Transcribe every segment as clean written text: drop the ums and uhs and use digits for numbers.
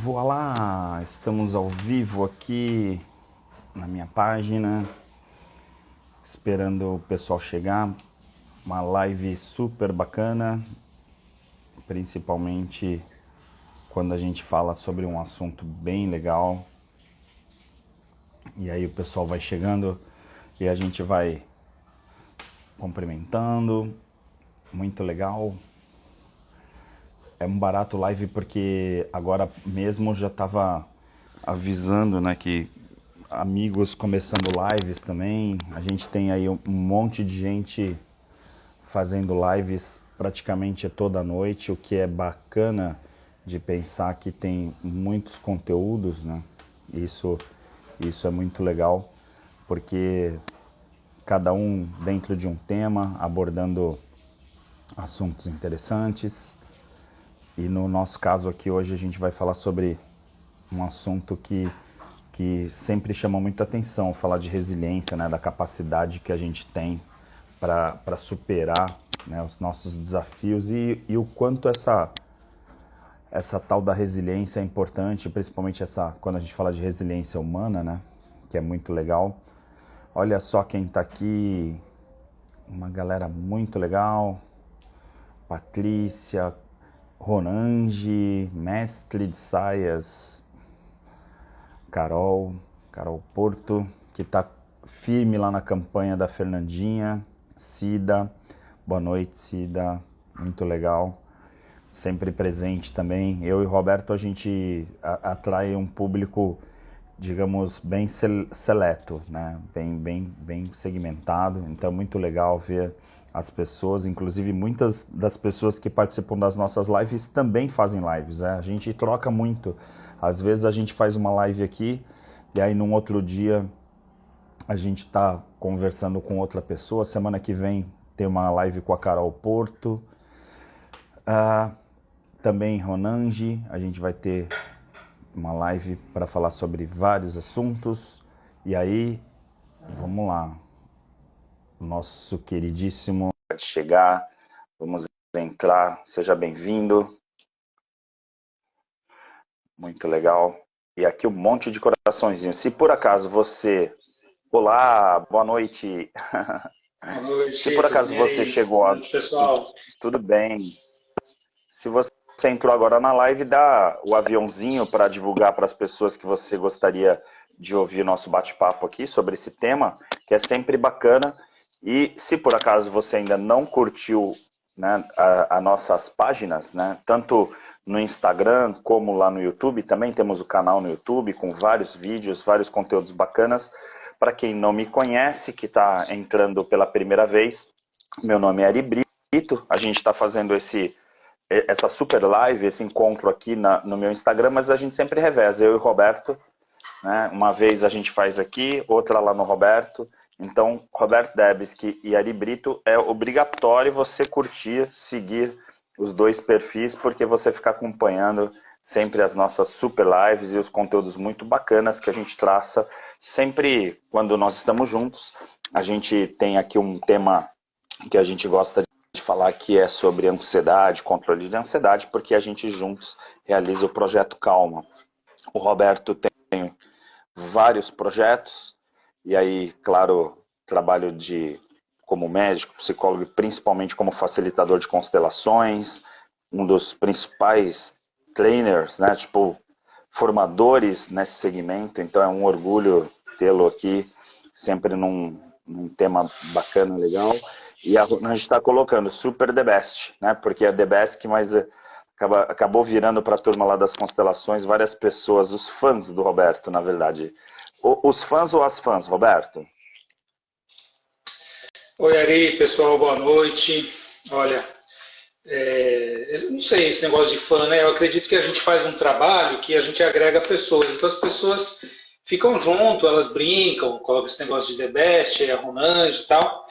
Voilá! Estamos ao vivo aqui na minha página, esperando o pessoal chegar. Uma live super bacana, principalmente quando a gente fala sobre um assunto bem legal. E aí o pessoal vai chegando e a gente vai cumprimentando. Muito legal. É um barato live porque agora mesmo já estava avisando, né, que amigos começando lives também. A gente tem aí um monte de gente fazendo lives praticamente toda noite, o que é bacana de pensar que tem muitos conteúdos, né? Isso é muito legal, porque cada um dentro de um tema, abordando assuntos interessantes. E no nosso caso aqui hoje a gente vai falar sobre um assunto que sempre chama muita atenção, falar de resiliência, né, da capacidade que a gente tem para superar, né, os nossos desafios e o quanto essa tal da resiliência é importante, principalmente quando a gente fala de resiliência humana, né, que é muito legal. Olha só quem está aqui, uma galera muito legal, Patrícia, Ronange, Mestre de Saias, Carol Porto, que está firme lá na campanha da Fernandinha, Cida, boa noite Cida, muito legal, sempre presente também. Eu e Roberto a gente atrai um público, digamos, bem seleto, né? Bem segmentado, então é muito legal ver as pessoas, inclusive muitas das pessoas que participam das nossas lives também fazem lives, né? A gente troca muito, às vezes a gente faz uma live aqui e aí num outro dia a gente está conversando com outra pessoa. Semana que vem tem uma live com a Carol Porto, também Ronange, a gente vai ter uma live para falar sobre vários assuntos. E aí, vamos lá. Nosso queridíssimo pode chegar. Vamos entrar. Seja bem-vindo. Muito legal. E aqui um monte de coraçõezinhos. Se por acaso você... Olá, boa noite. Boa Se noite, por tudo acaso bem você aí? chegou Boa a... noite, pessoal. Tudo bem. Se você entrou agora na live, dá o aviãozinho para divulgar para as pessoas que você gostaria de ouvir nosso bate-papo aqui sobre esse tema, que é sempre bacana. E se por acaso você ainda não curtiu, né, as nossas páginas, né, tanto no Instagram como lá no YouTube, também temos o canal no YouTube com vários vídeos, vários conteúdos bacanas. Para quem não me conhece, que está entrando pela primeira vez, meu nome é Ari Brito, a gente está fazendo essa super live, esse encontro aqui no meu Instagram, mas a gente sempre reveza, eu e o Roberto, né? Uma vez a gente faz aqui, outra lá no Roberto. Então, Roberto Debski e Ari Brito, é obrigatório você curtir, seguir os dois perfis, porque você fica acompanhando sempre as nossas super lives e os conteúdos muito bacanas que a gente traça sempre quando nós estamos juntos. A gente tem aqui um tema que a gente gosta de falar, que é sobre ansiedade, controle de ansiedade, porque a gente juntos realiza o projeto Calma. O Roberto tem vários projetos, e aí, claro, trabalho como médico, psicólogo, principalmente como facilitador de constelações, um dos principais trainers, né, tipo, formadores nesse segmento, então é um orgulho tê-lo aqui, sempre num tema bacana, legal. E a gente está colocando Super The Best, né, porque é The Best, mas acabou virando para a turma lá das constelações várias pessoas, os fãs do Roberto, na verdade. Os fãs ou as fãs, Roberto? Oi, Ari, pessoal, boa noite. Olha, eu não sei esse negócio de fã, né? Eu acredito que a gente faz um trabalho que a gente agrega pessoas. Então as pessoas ficam junto, elas brincam, colocam esse negócio de The Best, a Runange e tal.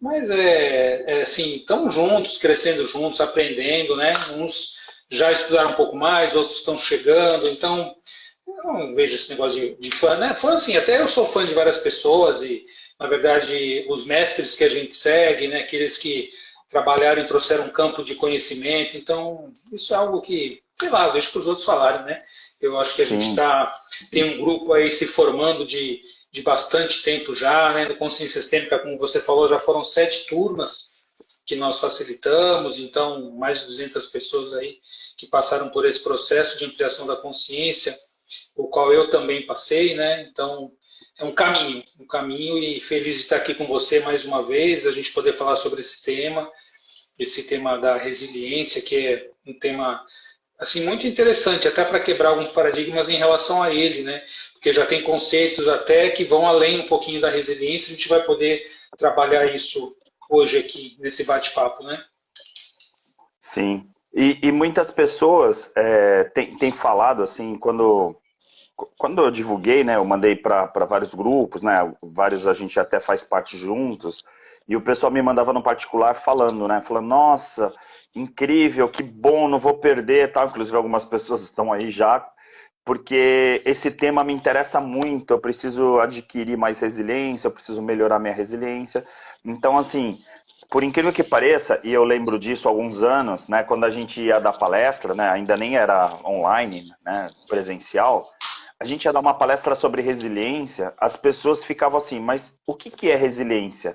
Mas é assim, estamos juntos, crescendo juntos, aprendendo, né? Uns já estudaram um pouco mais, outros estão chegando, então eu não vejo esse negócio de fã, né? Fã, assim, até eu sou fã de várias pessoas e, na verdade, os mestres que a gente segue, né? Aqueles que trabalharam e trouxeram um campo de conhecimento. Então, isso é algo que, sei lá, eu deixo para os outros falarem, né? Eu acho que a gente Sim, tem um grupo aí se formando de bastante tempo já, né? No Consciência Sistêmica, como você falou, já foram 7 turmas que nós facilitamos, então mais de 200 pessoas aí que passaram por esse processo de ampliação da consciência, o qual eu também passei, né? Então é um caminho e feliz de estar aqui com você mais uma vez, a gente poder falar sobre esse tema da resiliência, que é um tema assim muito interessante, até para quebrar alguns paradigmas em relação a ele, né? Porque já tem conceitos até que vão além um pouquinho da resiliência, a gente vai poder trabalhar isso hoje aqui nesse bate-papo, né? sim. E muitas pessoas têm falado assim, quando eu divulguei, né, eu mandei para vários grupos, né, vários a gente até faz parte juntos, e o pessoal me mandava no particular falando, né, falando, nossa, incrível, que bom, não vou perder, tal. Inclusive algumas pessoas estão aí já, porque esse tema me interessa muito, eu preciso adquirir mais resiliência, eu preciso melhorar minha resiliência. Então, assim, por incrível que pareça, e eu lembro disso há alguns anos, né, quando a gente ia dar palestra, né, ainda nem era online, né, presencial, a gente ia dar uma palestra sobre resiliência, as pessoas ficavam assim, mas o que é resiliência?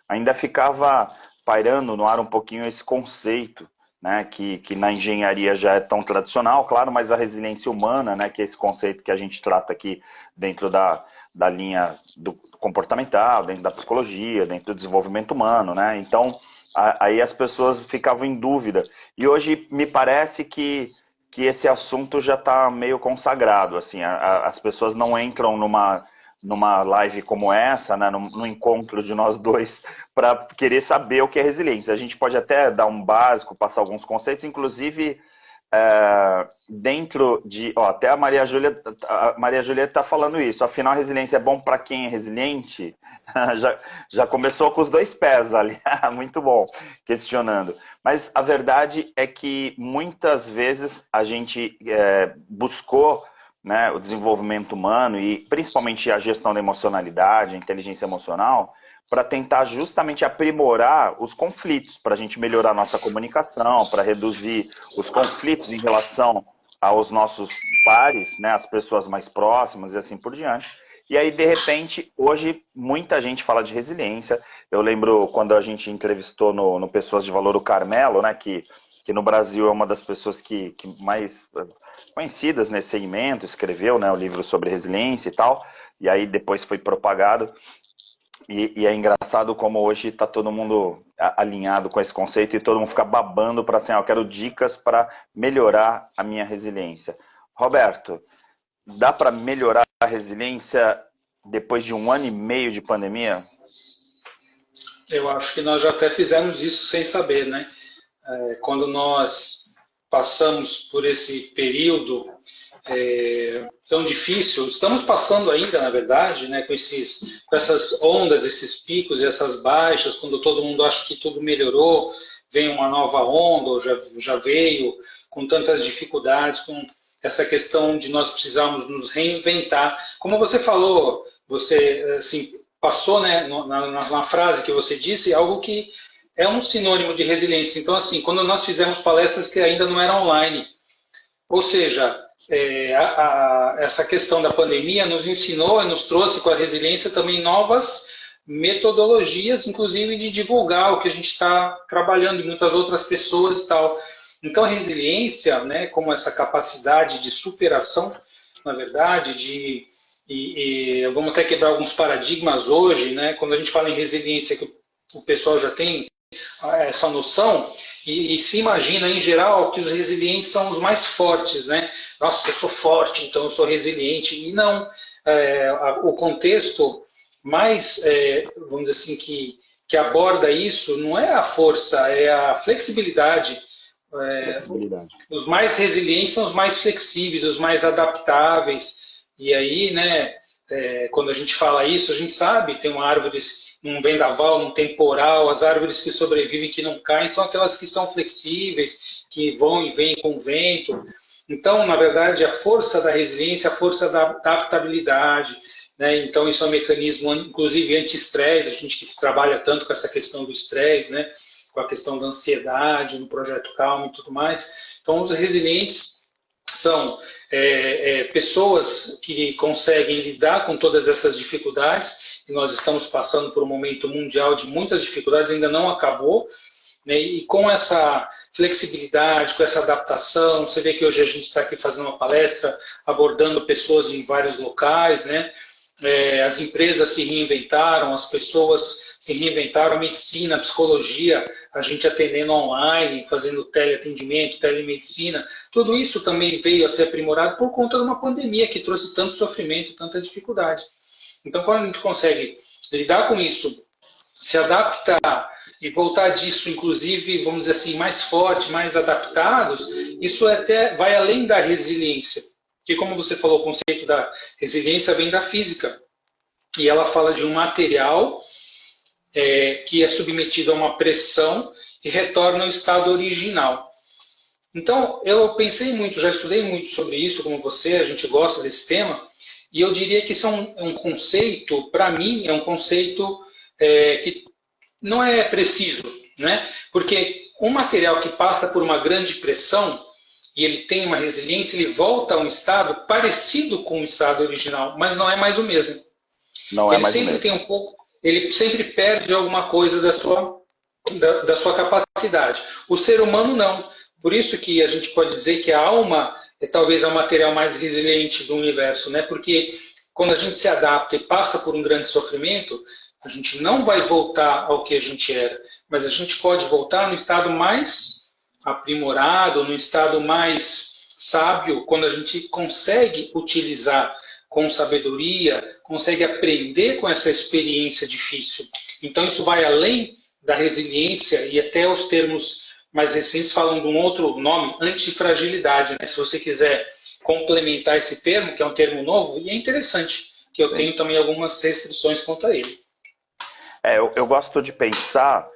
Ainda ficava pairando no ar um pouquinho esse conceito, né, que na engenharia já é tão tradicional, claro, mas a resiliência humana, né, que é esse conceito que a gente trata aqui dentro da linha do comportamental, dentro da psicologia, dentro do desenvolvimento humano, né? Então, aí as pessoas ficavam em dúvida. E hoje me parece que esse assunto já está meio consagrado, assim, as pessoas não entram numa live como essa, né, no encontro de nós dois, para querer saber o que é resiliência. A gente pode até dar um básico, passar alguns conceitos, inclusive dentro de, ó, até a Maria Júlia está falando isso. Afinal, a resiliência é bom para quem é resiliente? já começou com os dois pés ali, muito bom, questionando. Mas a verdade é que muitas vezes a gente buscou, né, o desenvolvimento humano e principalmente a gestão da emocionalidade, a inteligência emocional, para tentar justamente aprimorar os conflitos, para a gente melhorar a nossa comunicação, para reduzir os conflitos em relação aos nossos pares, né, as pessoas mais próximas e assim por diante. E aí, de repente, hoje muita gente fala de resiliência. Eu lembro quando a gente entrevistou no Pessoas de Valor o Carmelo, né, que no Brasil é uma das pessoas que mais conhecidas nesse segmento, escreveu, né, o livro sobre resiliência e tal, e aí depois foi propagado. E é engraçado como hoje está todo mundo alinhado com esse conceito e todo mundo fica babando para assim, eu quero dicas para melhorar a minha resiliência. Roberto, dá para melhorar a resiliência depois de 1 ano e meio de pandemia? Eu acho que nós já até fizemos isso sem saber, né? Quando nós passamos por esse período tão difícil, estamos passando ainda, na verdade, né, com essas ondas, esses picos e essas baixas, quando todo mundo acha que tudo melhorou, vem uma nova onda, ou já veio, com tantas dificuldades, com essa questão de nós precisarmos nos reinventar. Como você falou, você assim, passou, né, na frase que você disse, algo que é um sinônimo de resiliência. Então, assim, quando nós fizemos palestras que ainda não eram online, ou seja, essa questão da pandemia nos ensinou e nos trouxe com a resiliência também novas metodologias, inclusive de divulgar o que a gente está trabalhando em muitas outras pessoas e tal. Então, a resiliência, né, como essa capacidade de superação, na verdade, vamos até quebrar alguns paradigmas hoje, né, quando a gente fala em resiliência, que o pessoal já tem essa noção e se imagina em geral que os resilientes são os mais fortes, né? Nossa, eu sou forte, então eu sou resiliente. E não, o contexto mais, vamos dizer assim, que aborda isso não é a força, é a flexibilidade. Flexibilidade. Os mais resilientes são os mais flexíveis, os mais adaptáveis. E aí, né, quando a gente fala isso, a gente sabe, tem uma árvore, num vendaval, num temporal, as árvores que sobrevivem, que não caem, são aquelas que são flexíveis, que vão e vêm com o vento. Então, na verdade, a força da resiliência, a força da adaptabilidade, né? Então, isso é um mecanismo, inclusive, anti-estresse, a gente que trabalha tanto com essa questão do estresse, né? Com a questão da ansiedade, no Projeto Calma e tudo mais. Então, os resilientes são pessoas que conseguem lidar com todas essas dificuldades, e nós estamos passando por um momento mundial de muitas dificuldades, ainda não acabou, né? E com essa flexibilidade, com essa adaptação, você vê que hoje a gente está aqui fazendo uma palestra, abordando pessoas em vários locais, né? As empresas se reinventaram, as pessoas se reinventaram, a medicina, a psicologia, a gente atendendo online, fazendo teleatendimento, telemedicina, tudo isso também veio a ser aprimorado por conta de uma pandemia que trouxe tanto sofrimento, tanta dificuldade. Então, quando a gente consegue lidar com isso, se adaptar e voltar disso, inclusive, vamos dizer assim, mais forte, mais adaptados, isso até vai além da resiliência. Que, como você falou, o conceito da resiliência vem da física. E ela fala de um material que é submetido a uma pressão e retorna ao estado original. Então, eu pensei muito, já estudei muito sobre isso, como você, a gente gosta desse tema, e eu diria que isso é um conceito, para mim, é um conceito que não é preciso, né? Porque um material que passa por uma grande pressão, e ele tem uma resiliência, ele volta a um estado parecido com o estado original, mas não é mais o mesmo. Não é Ele mais o sempre mesmo. tem um pouco, ele sempre perde alguma coisa da sua capacidade. O ser humano não. Por isso que a gente pode dizer que a alma talvez é o material mais resiliente do universo, né? Porque quando a gente se adapta e passa por um grande sofrimento, a gente não vai voltar ao que a gente era, mas a gente pode voltar no estado mais aprimorado, no estado mais sábio, quando a gente consegue utilizar com sabedoria, consegue aprender com essa experiência difícil. Então isso vai além da resiliência e até os termos mais recentes falam de um outro nome, antifragilidade, né? Se você quiser complementar esse termo, que é um termo novo, e é interessante, que eu tenho também algumas restrições quanto a ele. Eu gosto de pensar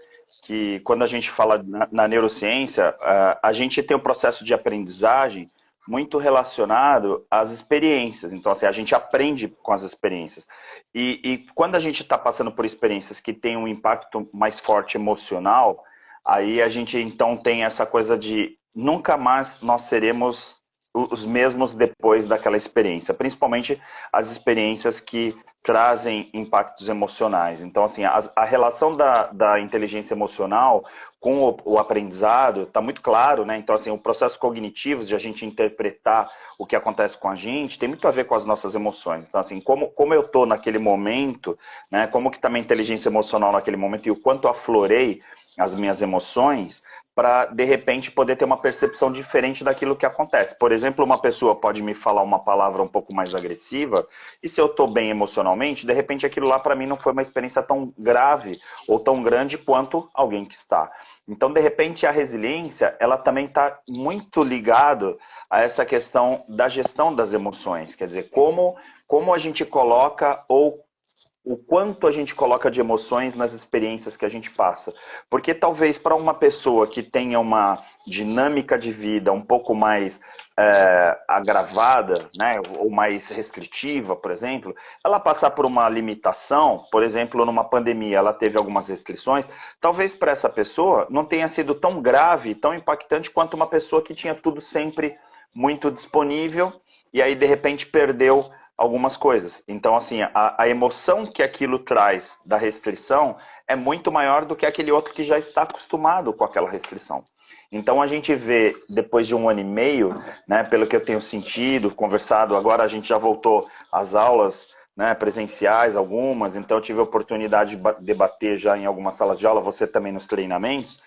que quando a gente fala na neurociência, a gente tem um processo de aprendizagem muito relacionado às experiências. Então, assim, a gente aprende com as experiências. E quando a gente está passando por experiências que têm um impacto mais forte emocional, aí a gente então tem essa coisa de nunca mais nós seremos os mesmos depois daquela experiência, principalmente as experiências que trazem impactos emocionais. Então, assim, a relação da inteligência emocional com o aprendizado está muito claro, né? Então, assim, o processo cognitivo de a gente interpretar o que acontece com a gente tem muito a ver com as nossas emoções. Então, assim, como eu estou naquele momento, né? Como que está minha inteligência emocional naquele momento e o quanto aflorei as minhas emoções, para, de repente, poder ter uma percepção diferente daquilo que acontece. Por exemplo, uma pessoa pode me falar uma palavra um pouco mais agressiva, e se eu estou bem emocionalmente, de repente aquilo lá para mim não foi uma experiência tão grave ou tão grande quanto alguém que está. Então, de repente, a resiliência, ela também está muito ligado a essa questão da gestão das emoções. Quer dizer, como a gente coloca ou o quanto a gente coloca de emoções nas experiências que a gente passa. Porque talvez para uma pessoa que tenha uma dinâmica de vida um pouco mais agravada, né, ou mais restritiva, por exemplo, ela passar por uma limitação, por exemplo, numa pandemia, ela teve algumas restrições, talvez para essa pessoa não tenha sido tão grave, tão impactante quanto uma pessoa que tinha tudo sempre muito disponível e aí de repente perdeu algumas coisas. Então, assim, a emoção que aquilo traz da restrição é muito maior do que aquele outro que já está acostumado com aquela restrição. Então, a gente vê, depois de 1 ano e meio, né, pelo que eu tenho sentido, conversado, agora a gente já voltou às aulas, né, presenciais, algumas, então eu tive a oportunidade de debater já em algumas salas de aula, você também nos treinamentos,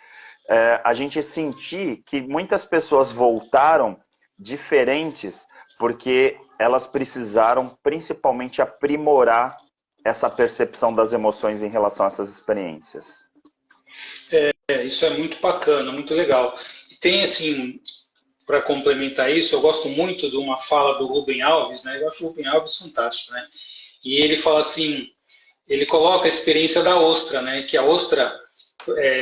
a gente sentir que muitas pessoas voltaram diferentes porque elas precisaram principalmente aprimorar essa percepção das emoções em relação a essas experiências. Isso é muito bacana, muito legal. E tem, assim, para complementar isso, eu gosto muito de uma fala do Rubem Alves, né? Eu acho o Rubem Alves fantástico, né? E ele fala assim, ele coloca a experiência da ostra, né? Que a ostra,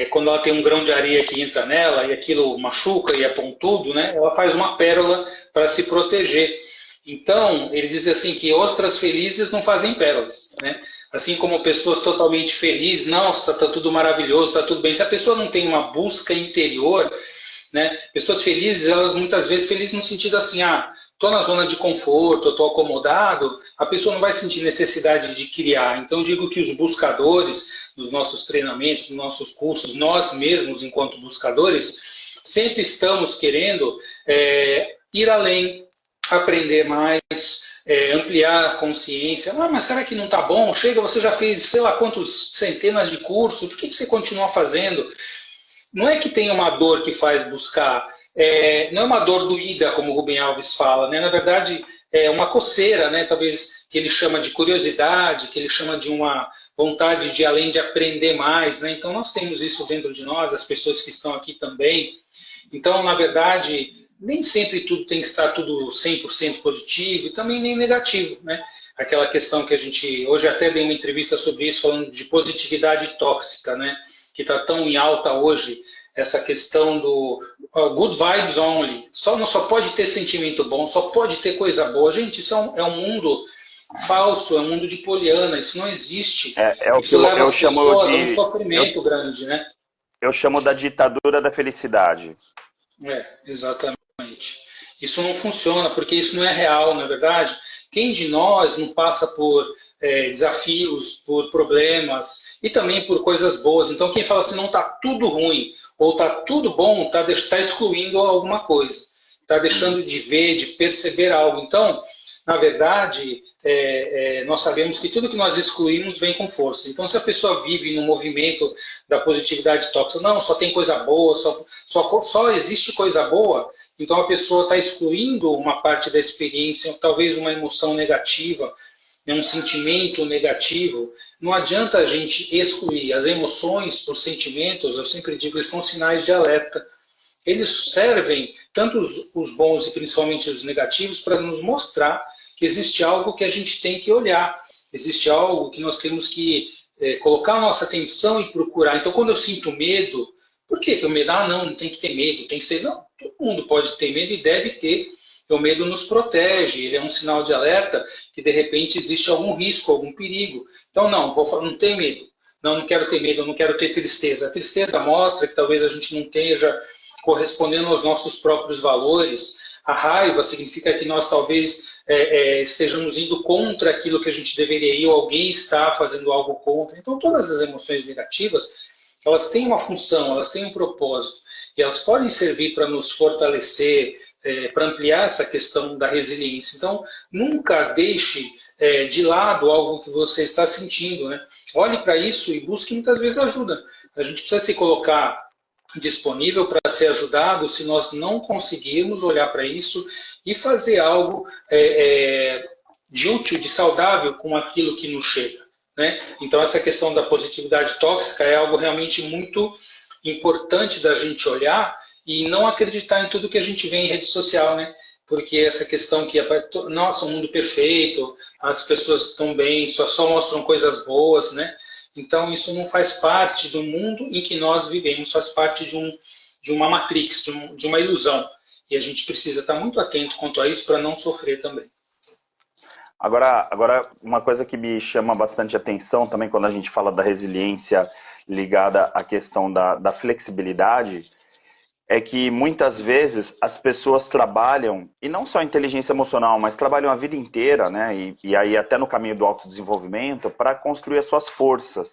quando ela tem um grão de areia que entra nela e aquilo machuca e é pontudo, né? Ela faz uma pérola para se proteger. Então, ele diz assim que ostras felizes não fazem pérolas, né? Assim como pessoas totalmente felizes, nossa, está tudo maravilhoso, está tudo bem. Se a pessoa não tem uma busca interior, né? Pessoas felizes, elas muitas vezes felizes no sentido assim, estou na zona de conforto, estou acomodado, a pessoa não vai sentir necessidade de criar. Então, eu digo que os buscadores dos nossos treinamentos, dos nossos cursos, nós mesmos, enquanto buscadores, sempre estamos querendo ir além, aprender mais, ampliar a consciência. Mas será que não está bom? Chega, você já fez sei lá quantos centenas de cursos, por que você continua fazendo? Não é que tem uma dor que faz buscar, não é uma dor doída, como o Rubem Alves fala, né? Na verdade, é uma coceira, né? Talvez que ele chama de curiosidade, que ele chama de uma vontade de além de aprender mais, né? Então, nós temos isso dentro de nós, as pessoas que estão aqui também. Então, na verdade, nem sempre tudo tem que estar tudo 100% positivo e também nem negativo, né? Aquela questão que a gente, hoje até dei uma entrevista sobre isso, falando de positividade tóxica, né? Que está tão em alta hoje, essa questão do good vibes only. Não só pode ter sentimento bom, só pode ter coisa boa. Gente, isso é um mundo falso, é um mundo de poliana, isso não existe. Isso leva as pessoas a um sofrimento grande, né? Eu chamo da ditadura da felicidade. Exatamente. Isso não funciona, porque isso não é real, na verdade. Quem de nós não passa por desafios, por problemas e também por coisas boas? Então, quem fala assim, não está tudo ruim ou está tudo bom, está excluindo alguma coisa. Está deixando de ver, de perceber algo. Então, na verdade, nós sabemos que tudo que nós excluímos vem com força. Então, se a pessoa vive no movimento da positividade tóxica, não, só tem coisa boa, só existe coisa boa, então a pessoa está excluindo uma parte da experiência, talvez uma emoção negativa, um sentimento negativo. Não adianta a gente excluir as emoções, os sentimentos, eu sempre digo, eles são sinais de alerta. Eles servem, tanto os bons e principalmente os negativos, para nos mostrar que existe algo que a gente tem que olhar, existe algo que nós temos que colocar a nossa atenção e procurar. Então, quando eu sinto medo, por que o medo? Não tem que ter medo, tem que ser... Não, todo mundo pode ter medo e deve ter. O medo nos protege, ele é um sinal de alerta que, de repente, existe algum risco, algum perigo. Então, não tem medo. Não quero ter medo, eu não quero ter tristeza. A tristeza mostra que talvez a gente não esteja correspondendo aos nossos próprios valores. A raiva significa que nós talvez estejamos indo contra aquilo que a gente deveria ir, ou alguém está fazendo algo contra. Então, todas as emoções negativas, elas têm uma função, elas têm um propósito, e elas podem servir para nos fortalecer, para ampliar essa questão da resiliência. Então, nunca deixe de lado algo que você está sentindo, né? Olhe para isso e busque muitas vezes ajuda. A gente precisa se colocar disponível para ser ajudado se nós não conseguirmos olhar para isso e fazer algo de útil, de saudável com aquilo que nos chega, né? Então, essa questão da positividade tóxica é algo realmente muito importante da gente olhar e não acreditar em tudo que a gente vê em rede social, né? Porque essa questão que nossa, um mundo perfeito, as pessoas estão bem, só mostram coisas boas, né? Então, isso não faz parte do mundo em que nós vivemos, faz parte de uma matrix, de uma ilusão. E a gente precisa estar muito atento quanto a isso para não sofrer também. Agora, uma coisa que me chama bastante atenção também quando a gente fala da resiliência ligada à questão da flexibilidade, é que muitas vezes as pessoas trabalham, e não só inteligência emocional, mas trabalham a vida inteira, né? E aí até no caminho do autodesenvolvimento, para construir as suas forças.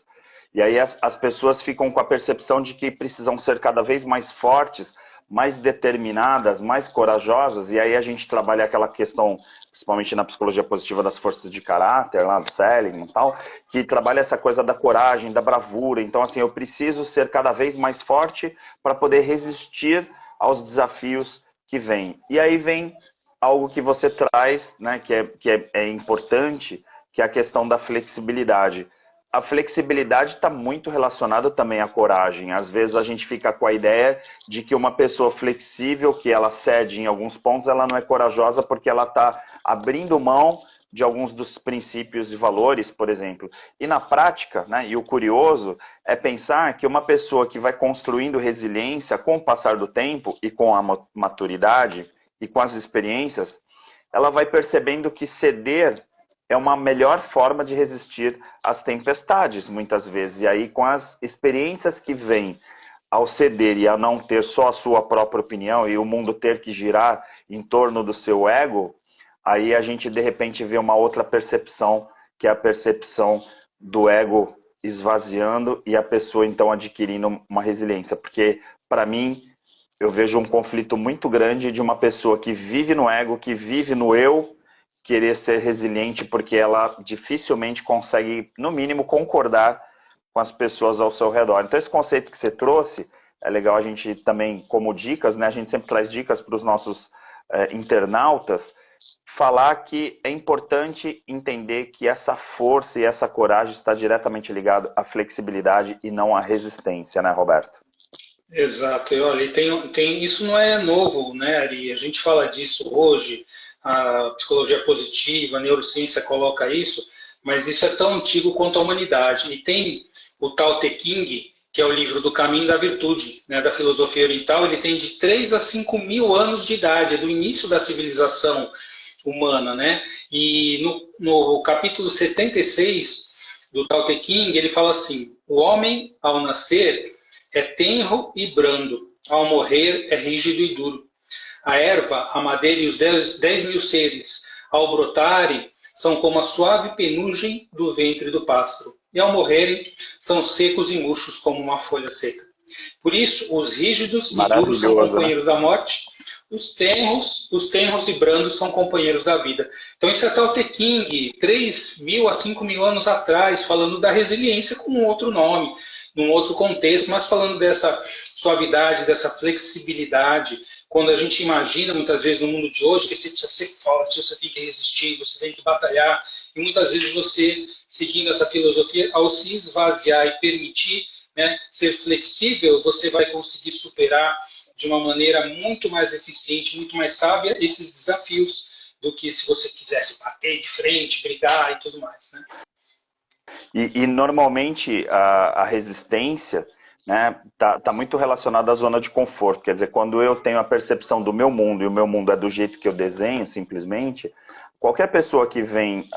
E aí as pessoas ficam com a percepção de que precisam ser cada vez mais fortes, mais determinadas, mais corajosas, e aí a gente trabalha aquela questão, principalmente na psicologia positiva, das forças de caráter, lá do Seligman e tal, que trabalha essa coisa da coragem, da bravura. Então, assim, eu preciso ser cada vez mais forte para poder resistir aos desafios que vêm. E aí vem algo que você traz, né, que é importante, que é a questão da flexibilidade. A flexibilidade está muito relacionada também à coragem. Às vezes a gente fica com a ideia de que uma pessoa flexível, que ela cede em alguns pontos, ela não é corajosa porque ela está abrindo mão de alguns dos princípios e valores, por exemplo. E na prática, né, e o curioso é pensar que uma pessoa que vai construindo resiliência com o passar do tempo e com a maturidade e com as experiências, ela vai percebendo que ceder é uma melhor forma de resistir às tempestades, muitas vezes. E aí, com as experiências que vêm ao ceder e a não ter só a sua própria opinião e o mundo ter que girar em torno do seu ego, aí a gente de repente vê uma outra percepção, que é a percepção do ego esvaziando e a pessoa então adquirindo uma resiliência. Porque, para mim, eu vejo um conflito muito grande de uma pessoa que vive no ego, que vive no eu, querer ser resiliente porque ela dificilmente consegue, no mínimo, concordar com as pessoas ao seu redor. Então, esse conceito que você trouxe, é legal a gente também, como dicas, né? A gente sempre traz dicas para os nossos internautas, falar que é importante entender que essa força e essa coragem está diretamente ligado à flexibilidade e não à resistência, né, Roberto? Exato. E olha, isso não é novo, né, Ari? A gente fala disso hoje, a psicologia positiva, a neurociência coloca isso, mas isso é tão antigo quanto a humanidade. E tem o Tao Te Ching, que é o livro do Caminho da Virtude, né, da filosofia oriental, ele tem de 3 a 5 mil anos de idade, é do início da civilização humana, né? E no capítulo 76 do Tao Te Ching, ele fala assim: o homem, ao nascer, é tenro e brando, ao morrer é rígido e duro. A erva, a madeira e os 10.000 seres, ao brotarem, são como a suave penugem do ventre do pássaro, e ao morrerem, são secos e murchos como uma folha seca. Por isso, os rígidos e duros são companheiros, né, da morte, os tenros e brandos são companheiros da vida. Então isso é Tao Te Ching, 3.000 a 5.000 anos atrás, falando da resiliência com um outro nome, num outro contexto, mas falando dessa suavidade, dessa flexibilidade. Quando a gente imagina, muitas vezes, no mundo de hoje, que você precisa ser forte, você tem que resistir, você tem que batalhar, e muitas vezes você, seguindo essa filosofia, ao se esvaziar e permitir, né, ser flexível, você vai conseguir superar de uma maneira muito mais eficiente, muito mais sábia, esses desafios do que se você quisesse bater de frente, brigar e tudo mais, né? E normalmente a resistência, né, tá muito relacionada à zona de conforto. Quer dizer, quando eu tenho a percepção do meu mundo e o meu mundo é do jeito que eu desenho, simplesmente, qualquer pessoa que vem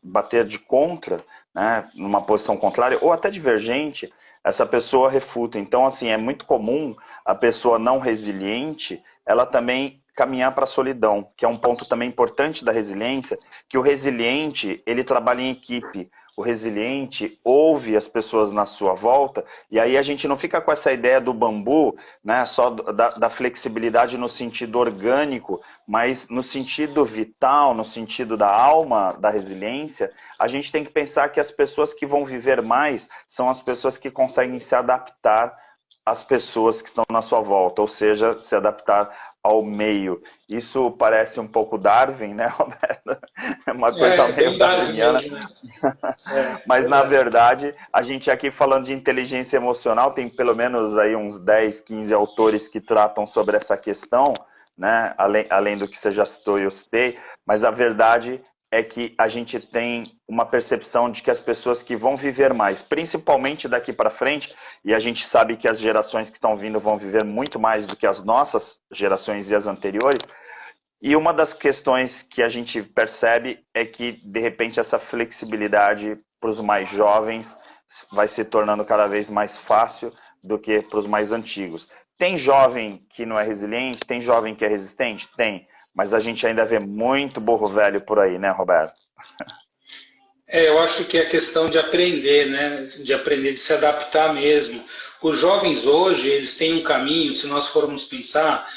bater de contra, né, numa posição contrária ou até divergente, essa pessoa refuta. Então, assim, é muito comum a pessoa não resiliente, ela também caminhar para a solidão, que é um ponto também importante da resiliência, que o resiliente, ele trabalha em equipe. O resiliente ouve as pessoas na sua volta, e aí a gente não fica com essa ideia do bambu, né, só da flexibilidade no sentido orgânico, mas no sentido vital, no sentido da alma, da resiliência, a gente tem que pensar que as pessoas que vão viver mais são as pessoas que conseguem se adaptar às pessoas que estão na sua volta, ou seja, se adaptar ao meio. Isso parece um pouco Darwin, né, Roberto? É uma coisa meio darwiniana. Mesmo, né? Mas, na verdade, a gente aqui falando de inteligência emocional, tem pelo menos aí uns 10, 15 autores que tratam sobre essa questão, né? Além do que você já citou e eu citei, mas a verdade é que a gente tem uma percepção de que as pessoas que vão viver mais, principalmente daqui para frente, e a gente sabe que as gerações que estão vindo vão viver muito mais do que as nossas gerações e as anteriores, e uma das questões que a gente percebe é que, de repente, essa flexibilidade para os mais jovens vai se tornando cada vez mais fácil do que para os mais antigos. Tem jovem que não é resiliente? Tem jovem que é resistente? Tem. Mas a gente ainda vê muito burro velho por aí, né, Roberto? Eu acho que é questão de aprender, né? De aprender, de se adaptar mesmo. Os jovens hoje, eles têm um caminho, se nós formos pensar,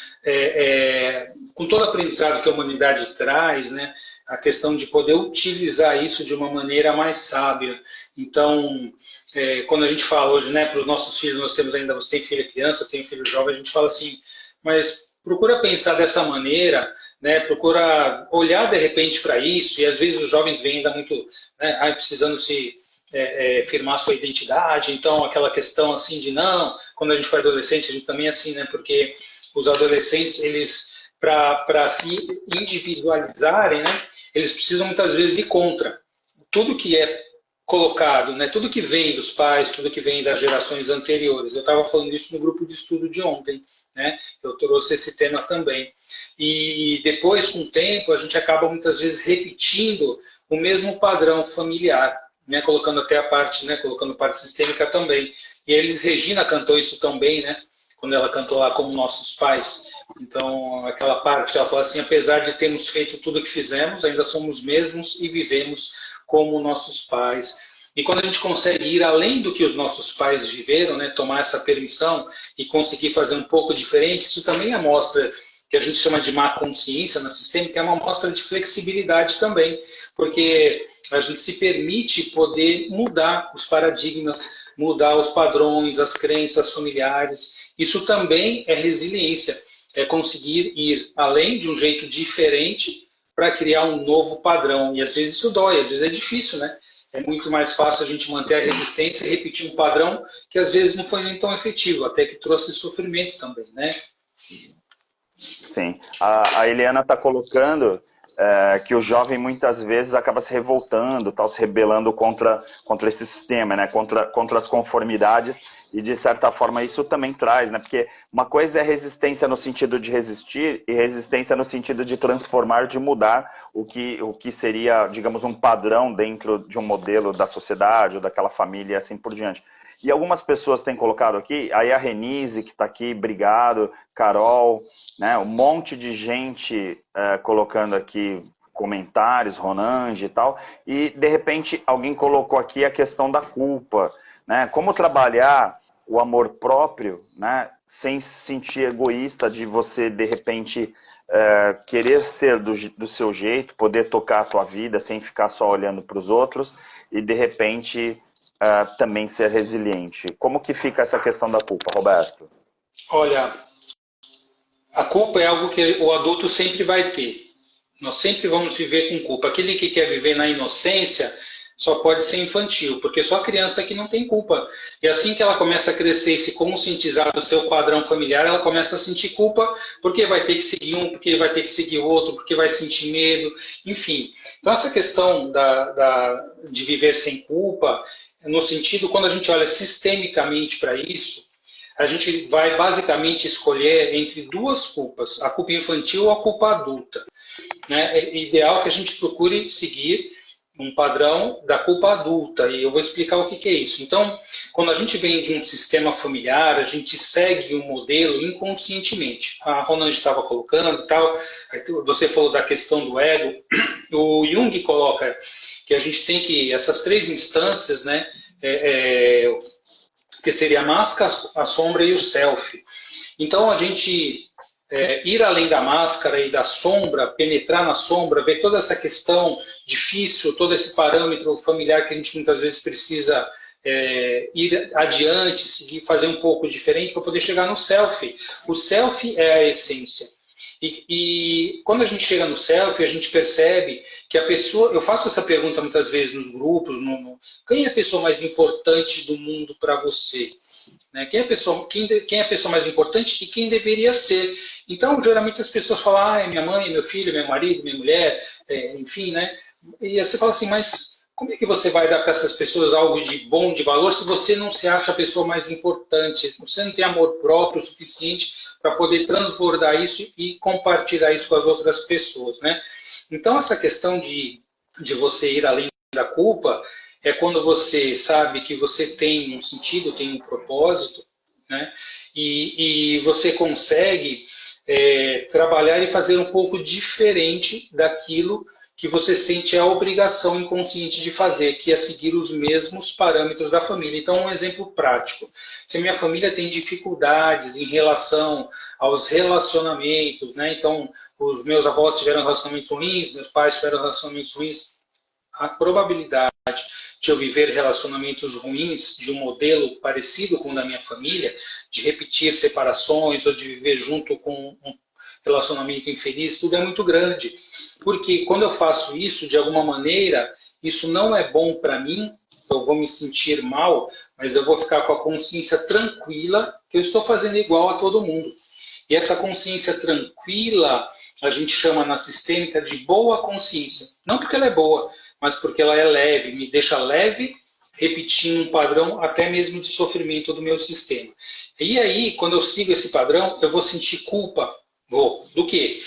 com todo o aprendizado que a humanidade traz, né? A questão de poder utilizar isso de uma maneira mais sábia. Então, quando a gente fala hoje, né, para os nossos filhos, nós temos ainda, você tem filha criança, tem filho jovem, a gente fala assim, mas procura pensar dessa maneira, né, procura olhar de repente para isso, e às vezes os jovens vêm ainda muito, né, precisando se firmar sua identidade, então aquela questão assim de não, quando a gente foi adolescente, a gente também é assim, né, porque os adolescentes, eles, para se individualizarem, né, eles precisam muitas vezes ir contra tudo que é colocado, né? Tudo que vem dos pais, tudo que vem das gerações anteriores. Eu estava falando isso no grupo de estudo de ontem, né? Eu trouxe esse tema também. E depois, com o tempo, a gente acaba muitas vezes repetindo o mesmo padrão familiar, né, colocando até a parte, né, colocando parte sistêmica também. E a Elis Regina cantou isso também, né, quando ela cantou lá Como Nossos Pais. Então, aquela parte, ela fala assim, apesar de termos feito tudo o que fizemos, ainda somos mesmos e vivemos como nossos pais. E quando a gente consegue ir além do que os nossos pais viveram, né, tomar essa permissão e conseguir fazer um pouco diferente, isso também é mostra que a gente chama de má consciência na sistêmica, que é uma mostra de flexibilidade também, porque a gente se permite poder mudar os paradigmas, mudar os padrões, as crenças familiares. Isso também é resiliência, é conseguir ir além de um jeito diferente para criar um novo padrão. E às vezes isso dói, às vezes é difícil, né? É muito mais fácil a gente manter a resistência e repetir um padrão que às vezes não foi nem tão efetivo, até que trouxe sofrimento também, né? Sim. A Eliana está colocando que o jovem muitas vezes acaba se revoltando, tal, se rebelando contra esse sistema, né? contra as conformidades, e de certa forma isso também traz, né? Porque uma coisa é resistência no sentido de resistir e resistência no sentido de transformar, de mudar o que seria, digamos, um padrão dentro de um modelo da sociedade ou daquela família e assim por diante. E algumas pessoas têm colocado aqui, aí a Renise, que está aqui, obrigado, Carol, né, um monte de gente colocando aqui comentários, Ronange e tal, e de repente alguém colocou aqui a questão da culpa, né, como trabalhar o amor próprio, né, sem se sentir egoísta de você, de repente, querer ser do seu jeito, poder tocar a tua vida sem ficar só olhando para os outros e, de repente, também ser resiliente. Como que fica essa questão da culpa, Roberto? Olha, a culpa é algo que o adulto sempre vai ter. Nós sempre vamos viver com culpa. Aquele que quer viver na inocência só pode ser infantil, porque só criança que não tem culpa. E assim que ela começa a crescer e se conscientizar do seu padrão familiar, ela começa a sentir culpa, porque vai ter que seguir um, porque vai ter que seguir o outro, porque vai sentir medo, enfim. Então essa questão de viver sem culpa, no sentido, quando a gente olha sistemicamente para isso, a gente vai basicamente escolher entre duas culpas, a culpa infantil ou a culpa adulta. Né? É ideal que a gente procure seguir um padrão da culpa adulta, e eu vou explicar o que é isso. Então, quando a gente vem de um sistema familiar, a gente segue um modelo inconscientemente. A Ronan estava colocando e tal, você falou da questão do ego, o Jung coloca que a gente tem que, essas três instâncias, né, que seria a máscara, a sombra e o self. Então, a gente ir além da máscara e da sombra, penetrar na sombra, ver toda essa questão difícil, todo esse parâmetro familiar que a gente muitas vezes precisa ir adiante, seguir, fazer um pouco diferente para poder chegar no self. O self é a essência. E quando a gente chega no self, a gente percebe que a pessoa... Eu faço essa pergunta muitas vezes nos grupos, quem é a pessoa mais importante do mundo para você? Né? Quem é a pessoa mais importante e quem deveria ser? Então, geralmente as pessoas falam, é minha mãe, meu filho, meu marido, minha mulher, enfim, né? E você fala assim, mas como é que você vai dar para essas pessoas algo de bom, de valor, se você não se acha a pessoa mais importante? Você não tem amor próprio o suficiente para poder transbordar isso e compartilhar isso com as outras pessoas, né? Então, essa questão de você ir além da culpa é quando você sabe que você tem um sentido, tem um propósito, né? E você consegue trabalhar e fazer um pouco diferente daquilo que você sente a obrigação inconsciente de fazer, que é seguir os mesmos parâmetros da família. Então, um exemplo prático. Se a minha família tem dificuldades em relação aos relacionamentos, né? Então, os meus avós tiveram relacionamentos ruins, meus pais tiveram relacionamentos ruins, a probabilidade de eu viver relacionamentos ruins de um modelo parecido com o da minha família, de repetir separações ou de viver junto com um relacionamento infeliz, tudo é muito grande. Porque quando eu faço isso, de alguma maneira, isso não é bom para mim, eu vou me sentir mal, mas eu vou ficar com a consciência tranquila que eu estou fazendo igual a todo mundo. E essa consciência tranquila, a gente chama na sistêmica de boa consciência. Não porque ela é boa, mas porque ela é leve, me deixa leve, repetindo um padrão até mesmo de sofrimento do meu sistema. E aí, quando eu sigo esse padrão, eu vou sentir culpa. Do quê?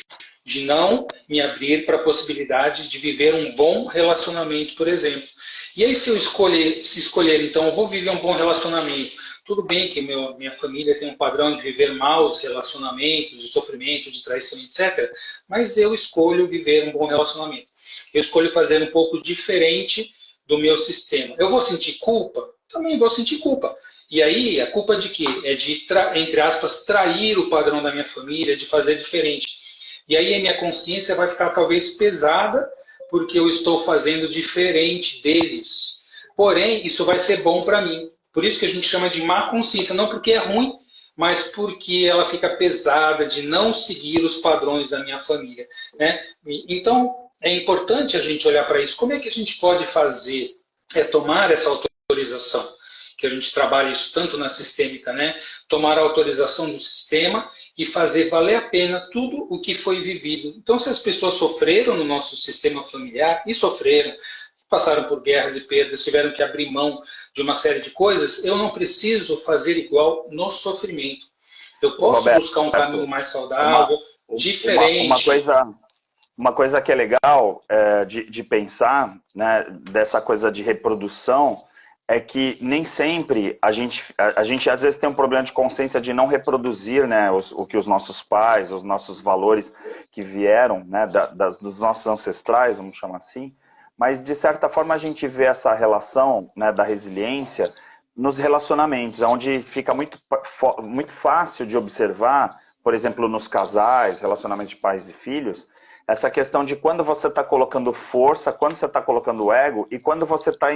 de não me abrir para a possibilidade de viver um bom relacionamento, por exemplo. E aí, se escolher, então, eu vou viver um bom relacionamento. Tudo bem que minha família tem um padrão de viver maus relacionamentos, de sofrimento, de traição, etc. Mas eu escolho viver um bom relacionamento. Eu escolho fazer um pouco diferente do meu sistema. Eu vou sentir culpa? Também vou sentir culpa. E aí, a culpa de quê? É de, entre aspas, trair o padrão da minha família, de fazer diferente. E aí a minha consciência vai ficar talvez pesada, porque eu estou fazendo diferente deles. Porém, isso vai ser bom para mim. Por isso que a gente chama de má consciência, não porque é ruim, mas porque ela fica pesada de não seguir os padrões da minha família, né? Então, é importante a gente olhar para isso. Como é que a gente pode fazer? É tomar essa autorização, que a gente trabalha isso tanto na sistêmica, né? Tomar a autorização do sistema e fazer valer a pena tudo o que foi vivido. Então, se as pessoas sofreram no nosso sistema familiar, e sofreram, passaram por guerras e perdas, tiveram que abrir mão de uma série de coisas, eu não preciso fazer igual no sofrimento. Eu posso Roberto, buscar um caminho mais saudável, diferente. Uma coisa que é legal de pensar, né, dessa coisa de reprodução, é que nem sempre a gente às vezes tem um problema de consciência de não reproduzir, né, o que os nossos pais, os nossos valores que vieram, né, dos nossos ancestrais, vamos chamar assim. Mas, de certa forma, a gente vê essa relação, né, da resiliência nos relacionamentos, onde fica muito fácil de observar, por exemplo, nos casais, relacionamentos de pais e filhos, essa questão de quando você está colocando força, quando você está colocando ego, e quando você está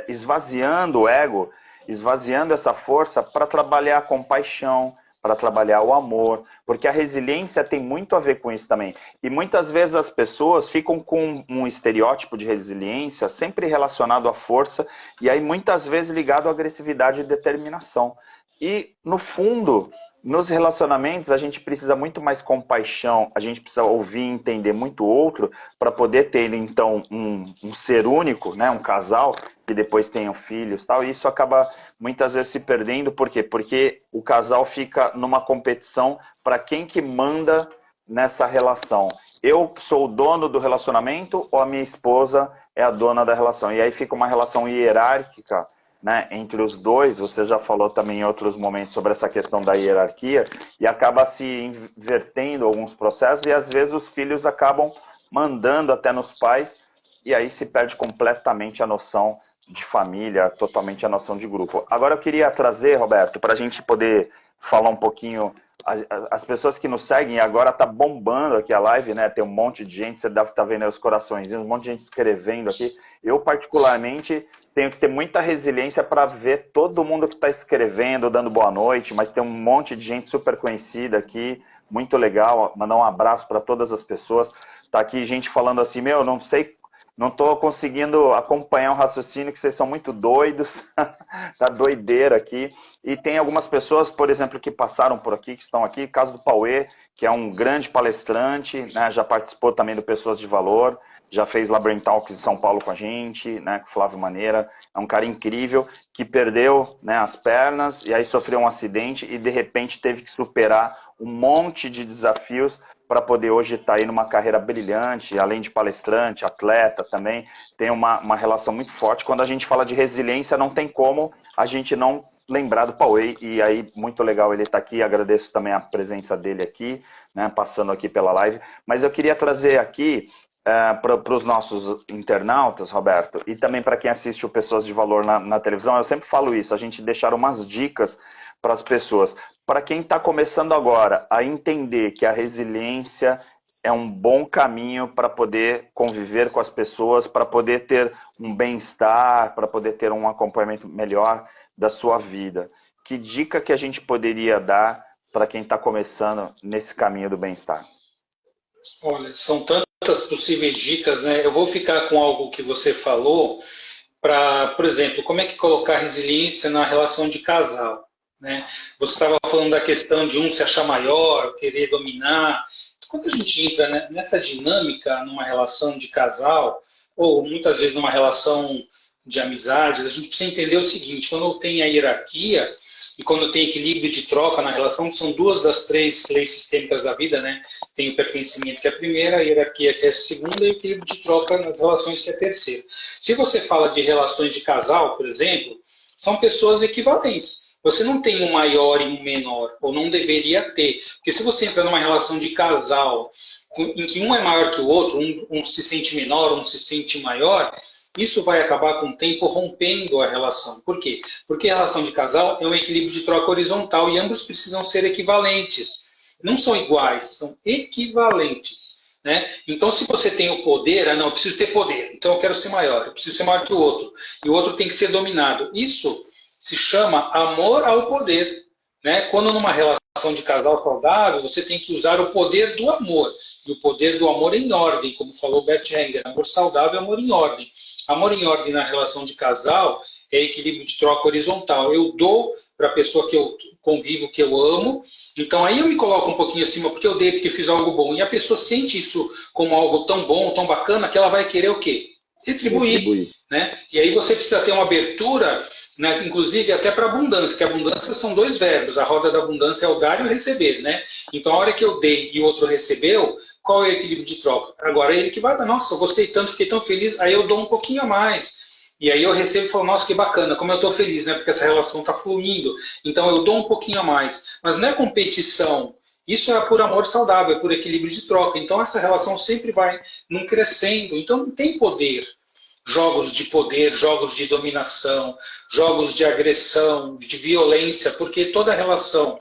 esvaziando o ego, esvaziando essa força para trabalhar a compaixão, para trabalhar o amor, porque a resiliência tem muito a ver com isso também. E muitas vezes as pessoas ficam com um estereótipo de resiliência sempre relacionado à força, e aí muitas vezes ligado à agressividade e determinação. E, no fundo, nos relacionamentos, a gente precisa muito mais compaixão, a gente precisa ouvir e entender muito o outro para poder ter, então, um ser único, né, um casal, que depois tenham filhos e tal, e isso acaba muitas vezes se perdendo. Por quê? Porque o casal fica numa competição para quem que manda nessa relação. Eu sou o dono do relacionamento ou a minha esposa é a dona da relação? E aí fica uma relação hierárquica, né, entre os dois. Você já falou também em outros momentos sobre essa questão da hierarquia, e acaba se invertendo alguns processos, e às vezes os filhos acabam mandando até nos pais, e aí se perde completamente a noção de família, totalmente a noção de grupo. Agora eu queria trazer, Roberto, para a gente poder falar um pouquinho, as pessoas que nos seguem, agora tá bombando aqui a live, né? Tem um monte de gente, você deve estar vendo aí os coraçõezinhos, um monte de gente escrevendo aqui. Eu, particularmente, tenho que ter muita resiliência para ver todo mundo que está escrevendo, dando boa noite, mas tem um monte de gente super conhecida aqui, muito legal. Mandar um abraço para todas as pessoas. Tá aqui gente falando assim, meu, não sei, não estou conseguindo acompanhar o raciocínio, que vocês são muito doidos. Tá doideira aqui. E tem algumas pessoas, por exemplo, que passaram por aqui, que estão aqui. Caso do Pauê, que é um grande palestrante, né, já participou também do Pessoas de Valor, já fez Labyrinth Talks em São Paulo com a gente, né, com o Flávio Maneira. É um cara incrível, que perdeu, né, as pernas, e aí sofreu um acidente e de repente teve que superar um monte de desafios para poder hoje estar aí numa carreira brilhante, além de palestrante, atleta também. Tem uma relação muito forte. Quando a gente fala de resiliência, não tem como a gente não lembrar do Pauê, e aí muito legal ele estar aqui. Agradeço também a presença dele aqui, né, passando aqui pela live. Mas eu queria trazer aqui para os nossos internautas, Roberto, e também para quem assiste o Pessoas de Valor na televisão. Eu sempre falo isso, a gente deixar umas dicas para as pessoas. Para quem está começando agora a entender que a resiliência é um bom caminho para poder conviver com as pessoas, para poder ter um bem-estar, para poder ter um acompanhamento melhor da sua vida. Que dica que a gente poderia dar para quem está começando nesse caminho do bem-estar? Olha, são tantas possíveis dicas, né? Eu vou ficar com algo que você falou para, por exemplo, como é que colocar resiliência na relação de casal, né? Você estava falando da questão de um se achar maior, querer dominar. Quando a gente entra nessa dinâmica numa relação de casal, ou muitas vezes numa relação de amizades, a gente precisa entender o seguinte: quando tem a hierarquia, e quando tem equilíbrio de troca na relação, que são duas das três leis sistêmicas da vida, né? Tem o pertencimento, que é a primeira, a hierarquia, que é a segunda, e o equilíbrio de troca nas relações, que é a terceira. Se você fala de relações de casal, por exemplo, são pessoas equivalentes. Você não tem um maior e um menor, ou não deveria ter. Porque se você entra numa relação de casal em que um é maior que o outro, um se sente menor, um se sente maior, isso vai acabar com o tempo rompendo a relação. Por quê? Porque a relação de casal é um equilíbrio de troca horizontal e ambos precisam ser equivalentes. Não são iguais, são equivalentes. Né? Então, se você tem o poder, não, eu preciso ter poder, então eu quero ser maior, eu preciso ser maior que o outro, e o outro tem que ser dominado. Isso se chama amor ao poder. Né? Quando numa relação de casal saudável, você tem que usar o poder do amor, e o poder do amor em ordem, como falou Bert Hellinger, amor saudável é amor em ordem. Amor em ordem na relação de casal é equilíbrio de troca horizontal. Eu dou para a pessoa que eu convivo, que eu amo, então aí eu me coloco um pouquinho acima, porque eu dei, porque fiz algo bom. E a pessoa sente isso como algo tão bom, tão bacana, que ela vai querer o quê? Retribuir. Né? E aí você precisa ter uma abertura, né, inclusive até para abundância, que abundância são dois verbos, a roda da abundância é o dar e o receber. Né? Então a hora que eu dei e o outro recebeu, qual é o equilíbrio de troca? Agora é ele que vai dar, nossa, eu gostei tanto, fiquei tão feliz, aí eu dou um pouquinho a mais. E aí eu recebo e falo, nossa, que bacana, como eu estou feliz, né? Porque essa relação está fluindo. Então eu dou um pouquinho a mais. Mas não é competição. Isso é por amor saudável, é por equilíbrio de troca. Então essa relação sempre vai num crescendo. Então não tem poder. Jogos de poder, jogos de dominação, jogos de agressão, de violência, porque toda relação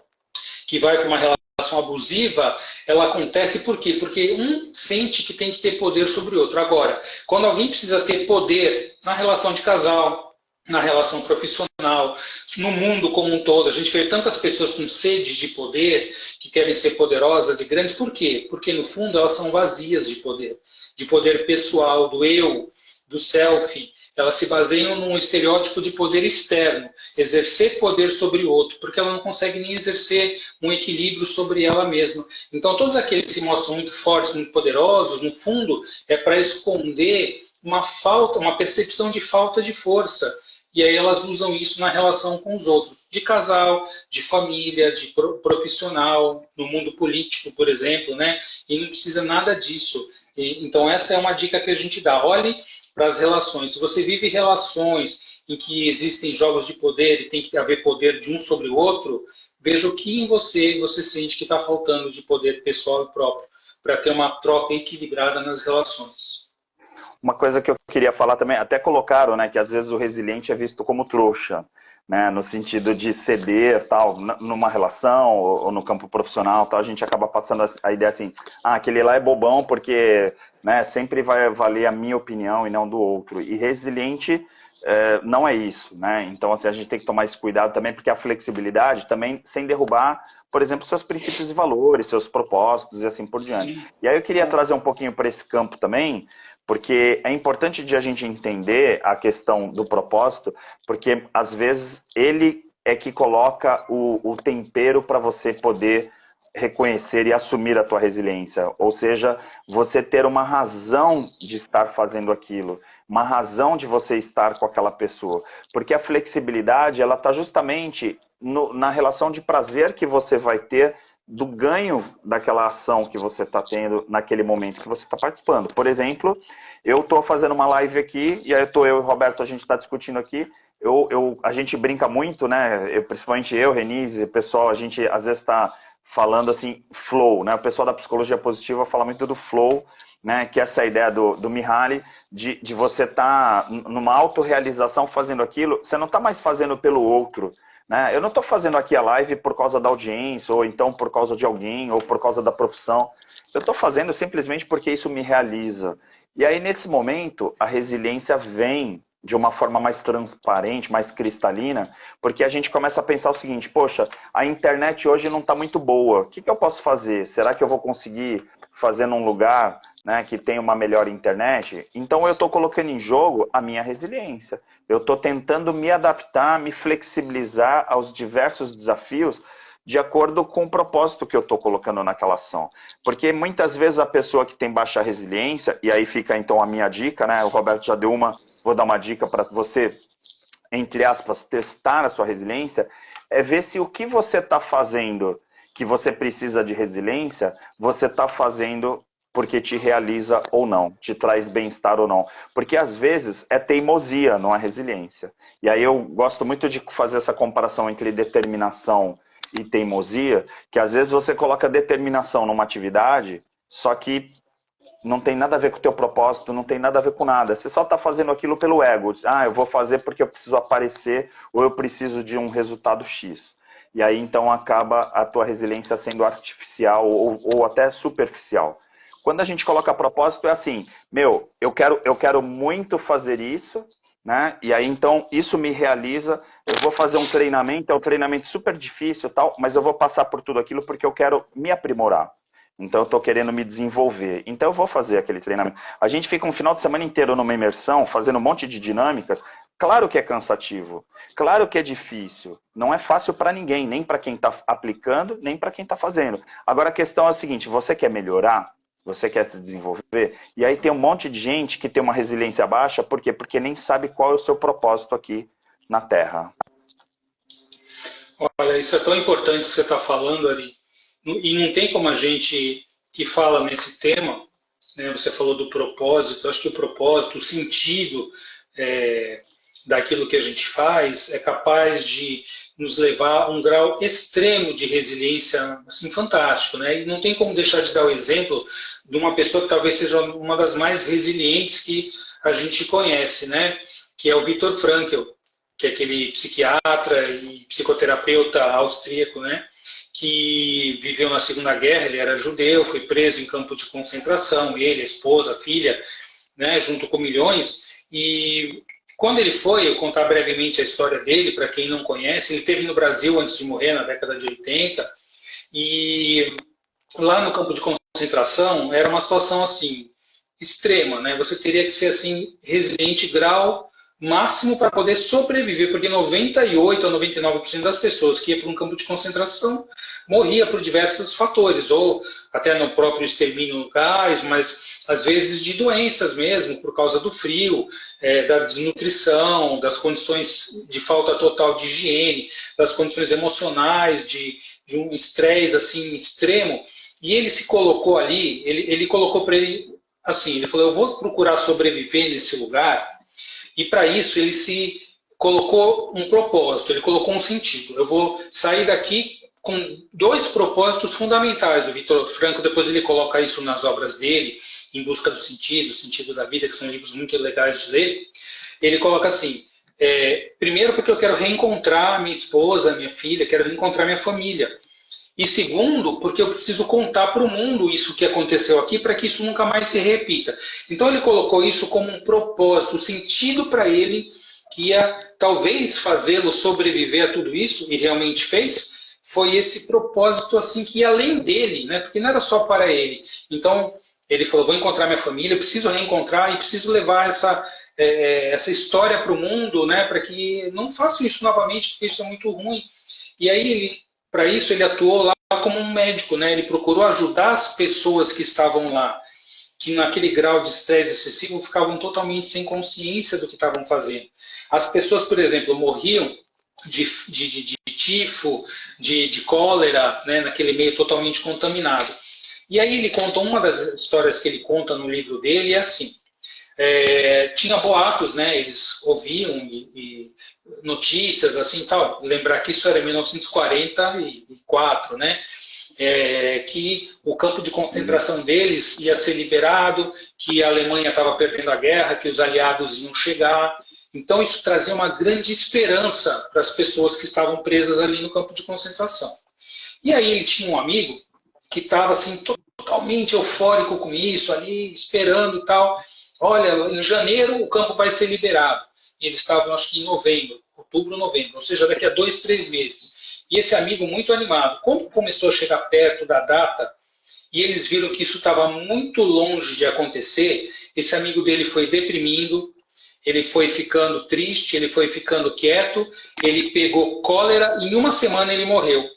que vai para uma relação abusiva, ela acontece por quê? Porque um sente que tem que ter poder sobre o outro. Agora, quando alguém precisa ter poder na relação de casal, na relação profissional, no mundo como um todo, a gente vê tantas pessoas com sede de poder, que querem ser poderosas e grandes, por quê? Porque no fundo elas são vazias de poder pessoal, do eu, do self. Elas se baseiam num estereótipo de poder externo, exercer poder sobre o outro, porque ela não consegue nem exercer um equilíbrio sobre ela mesma. Então, todos aqueles que se mostram muito fortes, muito poderosos, no fundo, é para esconder uma falta, uma percepção de falta de força. E aí elas usam isso na relação com os outros, de casal, de família, de profissional, no mundo político, por exemplo, né? E não precisa nada disso. Então, essa é uma dica que a gente dá. Olhe para as relações. Se você vive relações em que existem jogos de poder e tem que haver poder de um sobre o outro, veja o que em você sente que está faltando de poder pessoal e próprio, para ter uma troca equilibrada nas relações. Uma coisa que eu queria falar também, até colocaram, né, que às vezes o resiliente é visto como trouxa, né, no sentido de ceder, tal, numa relação ou no campo profissional, tal, a gente acaba passando a ideia assim, aquele lá é bobão porque, né, sempre vai valer a minha opinião e não do outro. E resiliente não é isso, né? Então, assim, a gente tem que tomar esse cuidado também, porque a flexibilidade também, sem derrubar, por exemplo, seus princípios e valores, seus propósitos e assim por diante. Sim. E aí eu queria trazer um pouquinho para esse campo também, porque é importante de a gente entender a questão do propósito, porque às vezes ele é que coloca o tempero para você poder reconhecer e assumir a tua resiliência, ou seja, você ter uma razão de estar fazendo aquilo, uma razão de você estar com aquela pessoa, porque a flexibilidade ela está justamente na relação de prazer que você vai ter do ganho daquela ação que você está tendo naquele momento que você está participando. Por exemplo, eu estou fazendo uma live aqui, e aí eu e o Roberto, a gente está discutindo aqui, a gente brinca muito, né? Principalmente eu, Renise, o pessoal, a gente às vezes está falando assim, flow, né? O pessoal da psicologia positiva fala muito do flow, né? Que é essa ideia do Mihaly, de você estar numa autorrealização fazendo aquilo, você não está mais fazendo pelo outro, né? Eu não estou fazendo aqui a live por causa da audiência, ou então por causa de alguém, ou por causa da profissão. Eu estou fazendo simplesmente porque isso me realiza. E aí, nesse momento, a resiliência vem de uma forma mais transparente, mais cristalina, porque a gente começa a pensar o seguinte, poxa, a internet hoje não está muito boa, o que eu posso fazer? Será que eu vou conseguir fazer num lugar, né, que tem uma melhor internet? Então eu estou colocando em jogo a minha resiliência. Eu estou tentando me adaptar, me flexibilizar aos diversos desafios de acordo com o propósito que eu estou colocando naquela ação. Porque muitas vezes a pessoa que tem baixa resiliência, e aí fica então a minha dica, né? O Roberto já deu uma, vou dar uma dica para você, entre aspas, testar a sua resiliência, é ver se o que você está fazendo, que você precisa de resiliência, você está fazendo porque te realiza ou não, te traz bem-estar ou não. Porque às vezes é teimosia, não é resiliência. E aí eu gosto muito de fazer essa comparação entre determinação e teimosia, que às vezes você coloca determinação numa atividade, só que não tem nada a ver com o teu propósito, não tem nada a ver com nada. Você só está fazendo aquilo pelo ego. Ah, eu vou fazer porque eu preciso aparecer ou eu preciso de um resultado X. E aí, então, acaba a tua resiliência sendo artificial ou até superficial. Quando a gente coloca propósito, é assim, meu, eu quero muito fazer isso, né? E aí, então, isso me realiza. Eu vou fazer um treinamento, é um treinamento super difícil e tal, mas eu vou passar por tudo aquilo porque eu quero me aprimorar. Então, eu estou querendo me desenvolver. Então, eu vou fazer aquele treinamento. A gente fica um final de semana inteiro numa imersão, fazendo um monte de dinâmicas. Claro que é cansativo. Claro que é difícil. Não é fácil para ninguém, nem para quem está aplicando, nem para quem está fazendo. Agora, a questão é a seguinte, você quer melhorar? Você quer se desenvolver? E aí tem um monte de gente que tem uma resiliência baixa. Por quê? Porque nem sabe qual é o seu propósito aqui na Terra. Olha, isso é tão importante que você está falando, Ari. E não tem como a gente que fala nesse tema, né, você falou do propósito, eu acho que o propósito, o sentido daquilo que a gente faz é capaz de nos levar a um grau extremo de resiliência assim, fantástico. Né? E não tem como deixar de dar o exemplo de uma pessoa que talvez seja uma das mais resilientes que a gente conhece, né? Que é o Viktor Frankl, que é aquele psiquiatra e psicoterapeuta austríaco, né? Que viveu na Segunda Guerra, ele era judeu, foi preso em campo de concentração, ele, a esposa, a filha, né, junto com milhões. E quando ele foi, eu contar brevemente a história dele, para quem não conhece, ele esteve no Brasil antes de morrer, na década de 80, e lá no campo de concentração era uma situação assim, extrema, né? Você teria que ser assim, resiliente grau máximo para poder sobreviver, porque 98 a 99% das pessoas que iam para um campo de concentração morria por diversos fatores, ou até no próprio extermínio no gás, mas às vezes de doenças mesmo, por causa do frio, da desnutrição, das condições de falta total de higiene, das condições emocionais, de um estresse assim, extremo. E ele se colocou ali, ele colocou para ele assim, ele falou, eu vou procurar sobreviver nesse lugar. E para isso ele se colocou um propósito, ele colocou um sentido. Eu vou sair daqui com dois propósitos fundamentais. O Viktor Frankl, depois ele coloca isso nas obras dele, Em Busca do Sentido, O Sentido da Vida, que são livros muito legais de ler. Ele coloca assim, primeiro porque eu quero reencontrar minha esposa, minha filha, quero reencontrar minha família. E segundo, porque eu preciso contar para o mundo isso que aconteceu aqui, para que isso nunca mais se repita. Então ele colocou isso como um propósito, um sentido para ele, que ia talvez fazê-lo sobreviver a tudo isso, e realmente fez, foi esse propósito assim que ia além dele, né? Porque não era só para ele. Então ele falou, vou encontrar minha família, eu preciso reencontrar e preciso levar essa história para o mundo, né? Para que não façam isso novamente, porque isso é muito ruim. E aí para isso, ele atuou lá como um médico, né? Ele procurou ajudar as pessoas que estavam lá, que naquele grau de estresse excessivo ficavam totalmente sem consciência do que estavam fazendo. As pessoas, por exemplo, morriam de tifo, de cólera, né? Naquele meio totalmente contaminado. E aí ele conta, uma das histórias que ele conta no livro dele é assim, tinha boatos, né? Eles ouviam e notícias assim tal. Lembrar que isso era em 1944, né? Que o campo de concentração deles ia ser liberado, que a Alemanha estava perdendo a guerra, que os aliados iam chegar. Então isso trazia uma grande esperança para as pessoas que estavam presas ali no campo de concentração. E aí ele tinha um amigo que estava assim totalmente eufórico com isso, ali esperando e tal. Olha, em janeiro o campo vai ser liberado. E eles estavam, acho que em novembro, outubro, novembro, ou seja, daqui a 2, 3 meses. E esse amigo muito animado. Quando começou a chegar perto da data, e eles viram que isso estava muito longe de acontecer, esse amigo dele foi deprimindo, ele foi ficando triste, ele foi ficando quieto, ele pegou cólera e em uma semana ele morreu.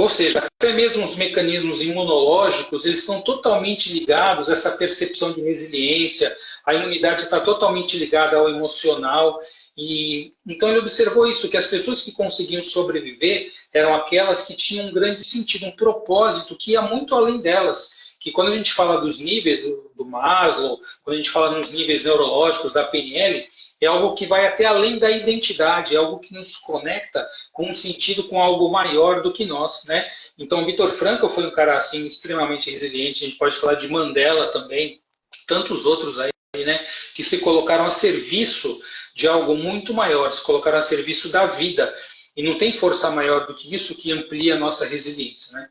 Ou seja, até mesmo os mecanismos imunológicos, eles estão totalmente ligados a essa percepção de resiliência, a imunidade está totalmente ligada ao emocional. E então ele observou isso, que as pessoas que conseguiam sobreviver eram aquelas que tinham um grande sentido, um propósito que ia muito além delas. Que quando a gente fala dos níveis do Maslow, quando a gente fala nos níveis neurológicos da PNL, é algo que vai até além da identidade, é algo que nos conecta com um sentido, com algo maior do que nós, né? Então, Viktor Frankl foi um cara assim extremamente resiliente. A gente pode falar de Mandela também, tantos outros aí, né? Que se colocaram a serviço de algo muito maior, se colocaram a serviço da vida. E não tem força maior do que isso que amplia a nossa resiliência, né?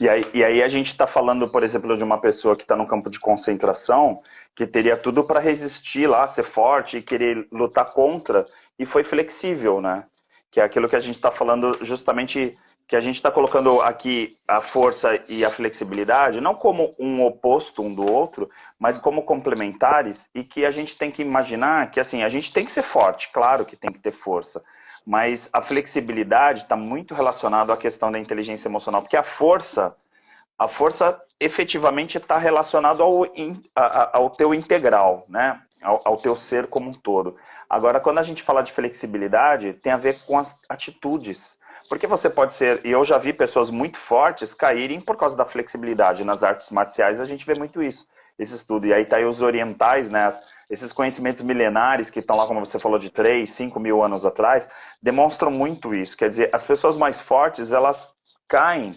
E aí a gente está falando, por exemplo, de uma pessoa que está no campo de concentração, que teria tudo para resistir lá, ser forte e querer lutar contra, e foi flexível, né? Que é aquilo que a gente está falando justamente, que a gente está colocando aqui a força e a flexibilidade, não como um oposto um do outro, mas como complementares, e que a gente tem que imaginar que, assim, a gente tem que ser forte, claro que tem que ter força, mas a flexibilidade está muito relacionada à questão da inteligência emocional, porque a força efetivamente está relacionada ao teu integral, né? Ao teu ser como um todo. Agora, quando a gente fala de flexibilidade, tem a ver com as atitudes. Porque você pode ser, e eu já vi pessoas muito fortes caírem por causa da flexibilidade. Nas artes marciais a gente vê muito isso, esse estudo. E aí tá aí os orientais, né? Esses conhecimentos milenares que estão lá, como você falou, de 3, 5 mil anos atrás, demonstram muito isso. Quer dizer, as pessoas mais fortes, elas caem,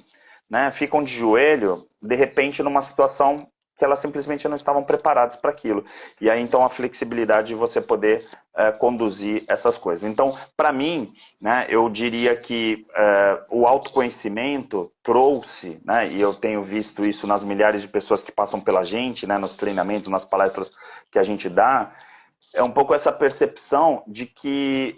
né? Ficam de joelho, de repente, numa situação que elas simplesmente não estavam preparadas para aquilo. E aí, então, a flexibilidade de você poder conduzir essas coisas. Então, para mim, né, eu diria que o autoconhecimento trouxe, né, e eu tenho visto isso nas milhares de pessoas que passam pela gente, né, nos treinamentos, nas palestras que a gente dá, é um pouco essa percepção de que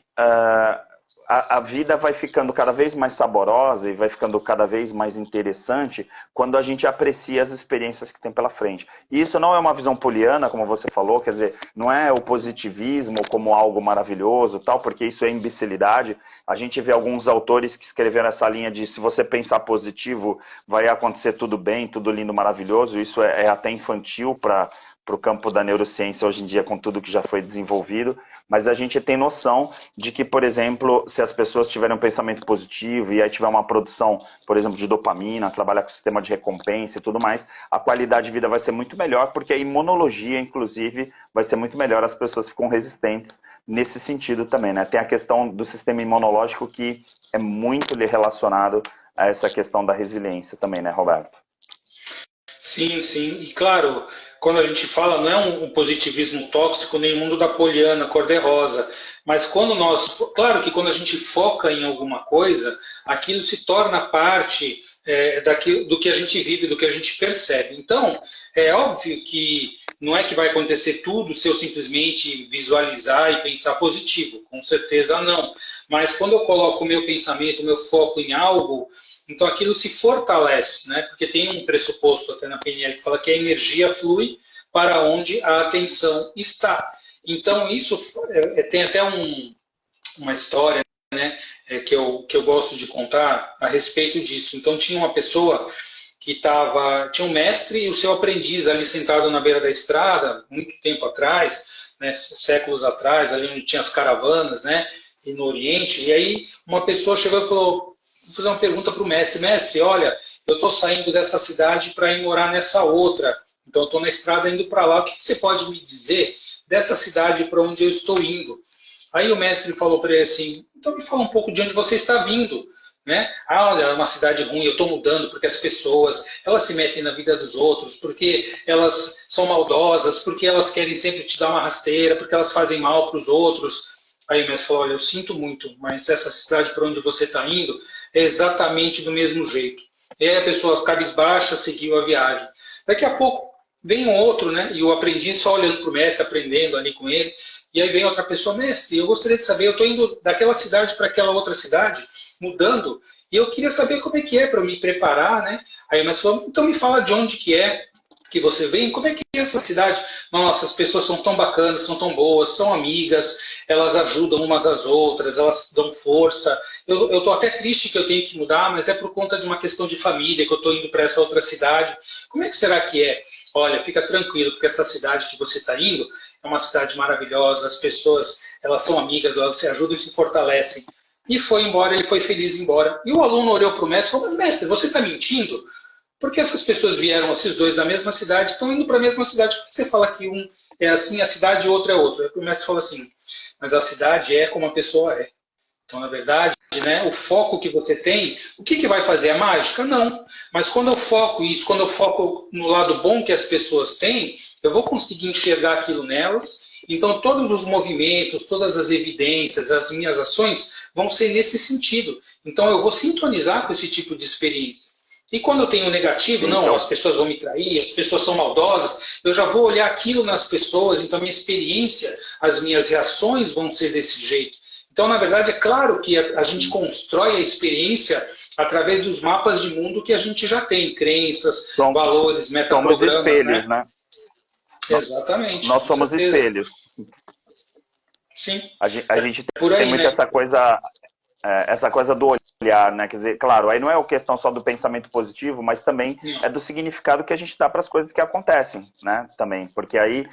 a vida vai ficando cada vez mais saborosa e vai ficando cada vez mais interessante quando a gente aprecia as experiências que tem pela frente. E isso não é uma visão poliana, como você falou, quer dizer, não é o positivismo como algo maravilhoso, tal, porque isso é imbecilidade. A gente vê alguns autores que escreveram essa linha de se você pensar positivo, vai acontecer tudo bem, tudo lindo, maravilhoso. Isso é até infantil para o campo da neurociência hoje em dia, com tudo que já foi desenvolvido. Mas a gente tem noção de que, por exemplo, se as pessoas tiverem um pensamento positivo e aí tiver uma produção, por exemplo, de dopamina, trabalhar com o sistema de recompensa e tudo mais, a qualidade de vida vai ser muito melhor, porque a imunologia, inclusive, vai ser muito melhor, as pessoas ficam resistentes nesse sentido também, né? Tem a questão do sistema imunológico que é muito relacionado a essa questão da resiliência também, né, Roberto? Sim, sim. E claro, quando a gente fala, não é um positivismo tóxico, nem o mundo da poliana, cor-de-rosa. Mas quando nós. Claro que quando a gente foca em alguma coisa, aquilo se torna parte do que a gente vive, do que a gente percebe. Então, é óbvio que não é que vai acontecer tudo se eu simplesmente visualizar e pensar positivo. Com certeza não. Mas quando eu coloco o meu pensamento, o meu foco em algo, então aquilo se fortalece, né? Porque tem um pressuposto até na PNL que fala que a energia flui para onde a atenção está. Então isso tem até uma história, né, que eu gosto de contar a respeito disso. Então tinha uma pessoa que tinha um mestre e o seu aprendiz ali sentado na beira da estrada, muito tempo atrás, né, séculos atrás, ali onde tinha as caravanas, né, e no Oriente, e aí uma pessoa chegou e falou: vou fazer uma pergunta para o mestre. Mestre, olha, eu estou saindo dessa cidade para ir morar nessa outra. Então, eu estou na estrada indo para lá. O que você pode me dizer dessa cidade para onde eu estou indo? Aí o mestre falou para ele assim: então me fala um pouco de onde você está vindo. Né? Ah, olha, é uma cidade ruim, eu estou mudando porque as pessoas, elas se metem na vida dos outros, porque elas são maldosas, porque elas querem sempre te dar uma rasteira, porque elas fazem mal para os outros. Aí o mestre falou: olha, eu sinto muito, mas essa cidade para onde você está indo é exatamente do mesmo jeito. E aí a pessoa cabisbaixa seguiu a viagem. Daqui a pouco vem um outro, né? E o aprendiz só olhando para o mestre, aprendendo ali com ele. E aí vem outra pessoa: mestre, eu gostaria de saber, eu estou indo daquela cidade para aquela outra cidade, mudando, e eu queria saber como é que é para eu me preparar, né? Aí o mestre falou: então me fala de onde que é que você vem, como é que é essa cidade? Nossa, as pessoas são tão bacanas, são tão boas, são amigas, elas ajudam umas às outras, elas dão força. eu estou até triste que eu tenho que mudar, mas é por conta de uma questão de família, que eu estou indo para essa outra cidade. Como é que será que é? Olha, fica tranquilo, porque essa cidade que você está indo é uma cidade maravilhosa, as pessoas, elas são amigas, elas se ajudam e se fortalecem. E foi embora, ele foi feliz embora. E o aluno olhou para o mestre e falou, mas mestre, você está mentindo? Porque essas pessoas vieram, esses dois da mesma cidade, estão indo para a mesma cidade. Por que você fala que um é assim, a cidade e o outro é outro? Aí o mestre falou assim, mas a cidade é como a pessoa é. Então, na verdade, né, o foco que você tem, o que vai fazer? É mágica? Não. Mas quando eu foco isso, quando eu foco no lado bom que as pessoas têm, eu vou conseguir enxergar aquilo nelas. Então, todos os movimentos, todas as evidências, as minhas ações vão ser nesse sentido. Então, eu vou sintonizar com esse tipo de experiência. E quando eu tenho negativo, não, as pessoas vão me trair, as pessoas são maldosas, eu já vou olhar aquilo nas pessoas, então a minha experiência, as minhas reações vão ser desse jeito. Então, na verdade, é claro que a gente constrói a experiência através dos mapas de mundo que a gente já tem, crenças, valores, metaprogramas. Somos espelhos, né? Exatamente. Nós somos espelhos. Sim. A gente Por aí, tem muito né? essa coisa do olhar, né? Quer dizer, claro, aí não é a questão só do pensamento positivo, mas também é do significado que a gente dá para as coisas que acontecem, né? Também, porque aí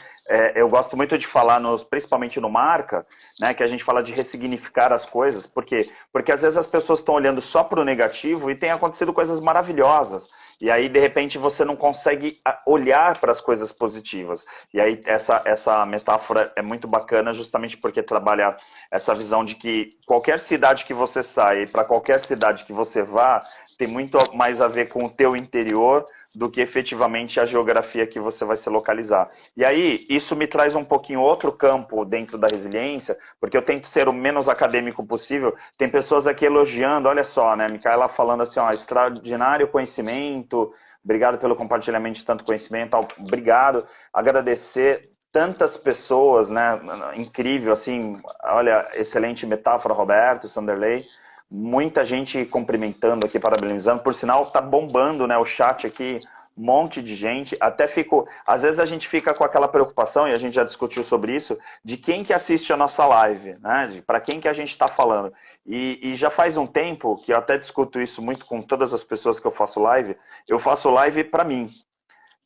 eu gosto muito de falar, principalmente no Marca, né? Que a gente fala de ressignificar as coisas, porque às vezes as pessoas estão olhando só para o negativo e tem acontecido coisas maravilhosas. E aí, de repente, você não consegue olhar para as coisas positivas. E aí, essa metáfora é muito bacana justamente porque trabalha essa visão de que qualquer cidade que você saia e para qualquer cidade que você vá, tem muito mais a ver com o teu interior do que efetivamente a geografia que você vai se localizar. E aí, isso me traz um pouquinho outro campo dentro da resiliência, porque eu tento ser o menos acadêmico possível. Tem pessoas aqui elogiando, olha só, né, Micaela falando assim, ó, extraordinário conhecimento, obrigado pelo compartilhamento de tanto conhecimento, obrigado, agradecer tantas pessoas, né, incrível, assim, olha, excelente metáfora, Roberto, Sanderley, muita gente cumprimentando aqui, parabenizando. Por sinal, tá bombando, né, o chat aqui, um monte de gente. Até fico... Às vezes a gente fica com aquela preocupação, e a gente já discutiu sobre isso, de quem que assiste a nossa live, né? Para quem que a gente está falando. E já faz um tempo que eu até discuto isso muito com todas as pessoas que eu faço live para mim.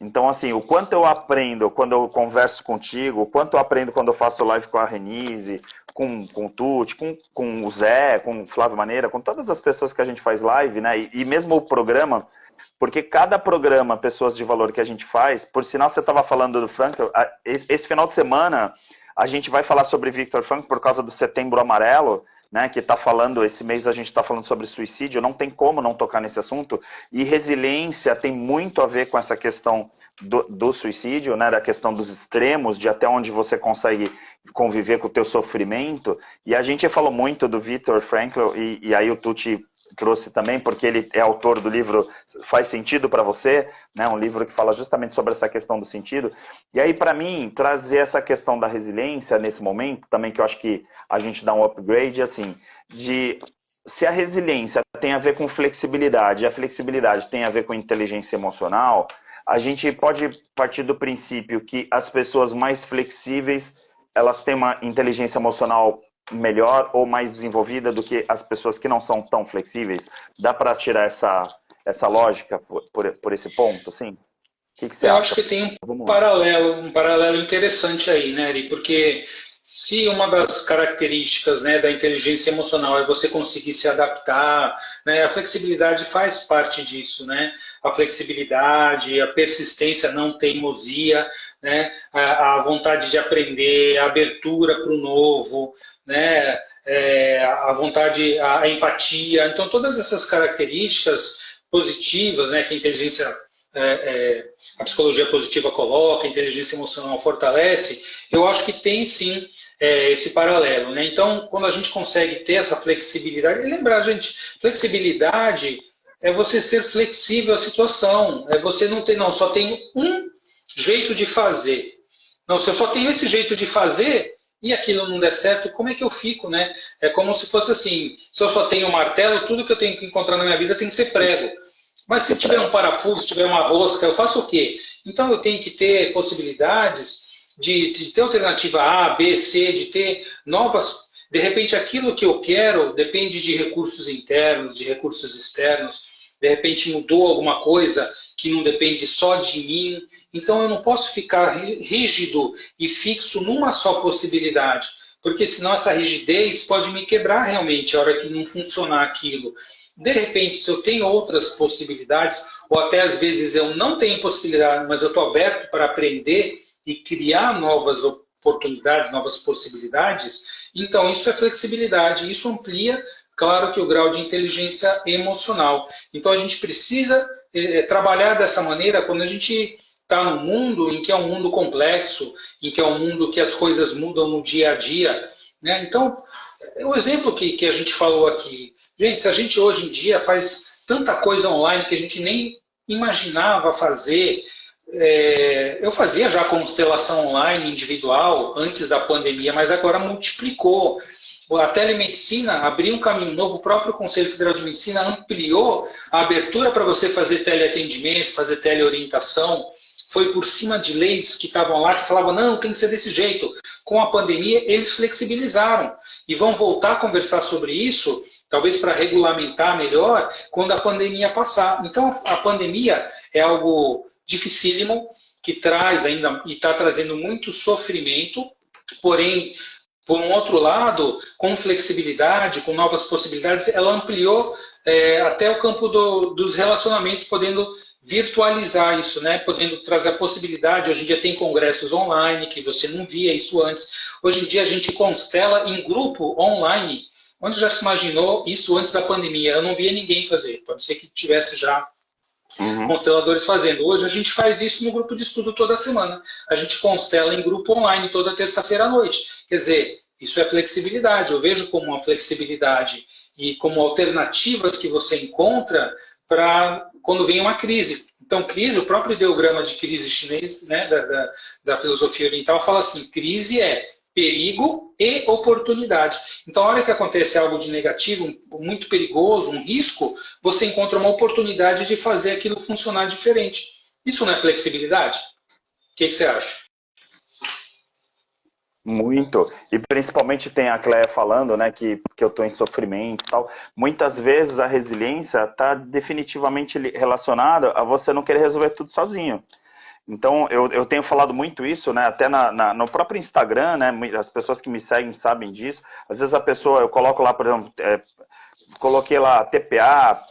Então, assim, o quanto eu aprendo quando eu converso contigo, o quanto eu aprendo quando eu faço live com a Renise, com o Tuti, com o Zé, com o Flávio Maneira, com todas as pessoas que a gente faz live, né? E mesmo o programa, porque cada programa, Pessoas de Valor que a gente faz, por sinal você estava falando do Frankl, esse final de semana a gente vai falar sobre Viktor Frankl por causa do Setembro Amarelo, né, que está falando, esse mês a gente está falando sobre suicídio, não tem como não tocar nesse assunto, e resiliência tem muito a ver com essa questão do suicídio, né, da questão dos extremos, de até onde você consegue conviver com o teu sofrimento, e a gente falou muito do Viktor Frankl, e aí o Tuti trouxe também, porque ele é autor do livro Faz Sentido para Você, né, um livro que fala justamente sobre essa questão do sentido, e aí para mim, trazer essa questão da resiliência nesse momento, também que eu acho que a gente dá um upgrade, assim, de se a resiliência tem a ver com flexibilidade, e a flexibilidade tem a ver com inteligência emocional, a gente pode partir do princípio que as pessoas mais flexíveis, elas têm uma inteligência emocional melhor ou mais desenvolvida do que as pessoas que não são tão flexíveis? Dá para tirar essa lógica por esse ponto, assim? O que você acha? Eu acho que tem um paralelo interessante aí, né, Eri? Porque se uma das características, né, da inteligência emocional é você conseguir se adaptar, né, a flexibilidade faz parte disso, né? A flexibilidade, a persistência, a não teimosia, né, a vontade de aprender, a abertura para o novo, né, a vontade, a empatia. Então, todas essas características positivas, né, que a inteligência, a psicologia positiva coloca, a inteligência emocional fortalece, eu acho que tem sim esse paralelo, né? Então, quando a gente consegue ter essa flexibilidade, e lembrar, gente, flexibilidade é você ser flexível à situação, é você não ter, não, só tem um jeito de fazer. Não, se eu só tenho esse jeito de fazer e aquilo não der certo, como é que eu fico, né? É como se fosse assim, se eu só tenho um martelo, tudo que eu tenho que encontrar na minha vida tem que ser prego. Mas se tiver um parafuso, se tiver uma rosca, eu faço o quê? Então eu tenho que ter possibilidades de ter alternativa A, B, C, de ter novas, De repente, aquilo que eu quero depende de recursos internos, de recursos externos. De repente, mudou alguma coisa que não depende só de mim. Então, eu não posso ficar rígido e fixo numa só possibilidade, porque senão essa rigidez pode me quebrar realmente a hora que não funcionar aquilo. De repente, se eu tenho outras possibilidades, ou até às vezes eu não tenho possibilidade, mas eu estou aberto para aprender e criar novas oportunidades, novas possibilidades, então isso é flexibilidade, isso amplia, claro que o grau de inteligência emocional. Então a gente precisa trabalhar dessa maneira quando a gente está num mundo em que é um mundo complexo, em que é um mundo que as coisas mudam no dia a dia, né? Então, o exemplo que a gente falou aqui, gente, se a gente hoje em dia faz tanta coisa online que a gente nem imaginava fazer, eu fazia já constelação online individual antes da pandemia, mas agora multiplicou. A telemedicina abriu um caminho novo, o próprio Conselho Federal de Medicina ampliou a abertura para você fazer teleatendimento, fazer teleorientação, foi por cima de leis que estavam lá, que falavam, não, tem que ser desse jeito. Com a pandemia, eles flexibilizaram e vão voltar a conversar sobre isso, talvez para regulamentar melhor, quando a pandemia passar. Então, a pandemia é algo dificílimo, que traz ainda, e está trazendo muito sofrimento, porém, por um outro lado, com flexibilidade, com novas possibilidades, ela ampliou até o campo dos relacionamentos, podendo virtualizar isso, né? Podendo trazer a possibilidade. Hoje em dia tem congressos online, que você não via isso antes. Hoje em dia a gente constela em grupo online. Onde já se imaginou isso antes da pandemia? Eu não via ninguém fazer. Pode ser que tivesse já consteladores fazendo. Hoje a gente faz isso no grupo de estudo toda semana. A gente constela em grupo online toda terça-feira à noite. Quer dizer, isso é flexibilidade. Eu vejo como uma flexibilidade e como alternativas que você encontra para quando vem uma crise. Então, crise, o próprio ideograma de crise chinês, né, da filosofia oriental, fala assim, crise é perigo e oportunidade. Então, a hora que acontece algo de negativo, muito perigoso, um risco, você encontra uma oportunidade de fazer aquilo funcionar diferente. Isso não é flexibilidade? O que você acha? Muito. E principalmente tem a Cléia falando, né, que eu estou em sofrimento e tal. Muitas vezes a resiliência está definitivamente relacionada a você não querer resolver tudo sozinho. Então, eu tenho falado muito isso, né, até no próprio Instagram, né, as pessoas que me seguem sabem disso. Às vezes a pessoa, eu coloco lá, por exemplo, coloquei lá TPA,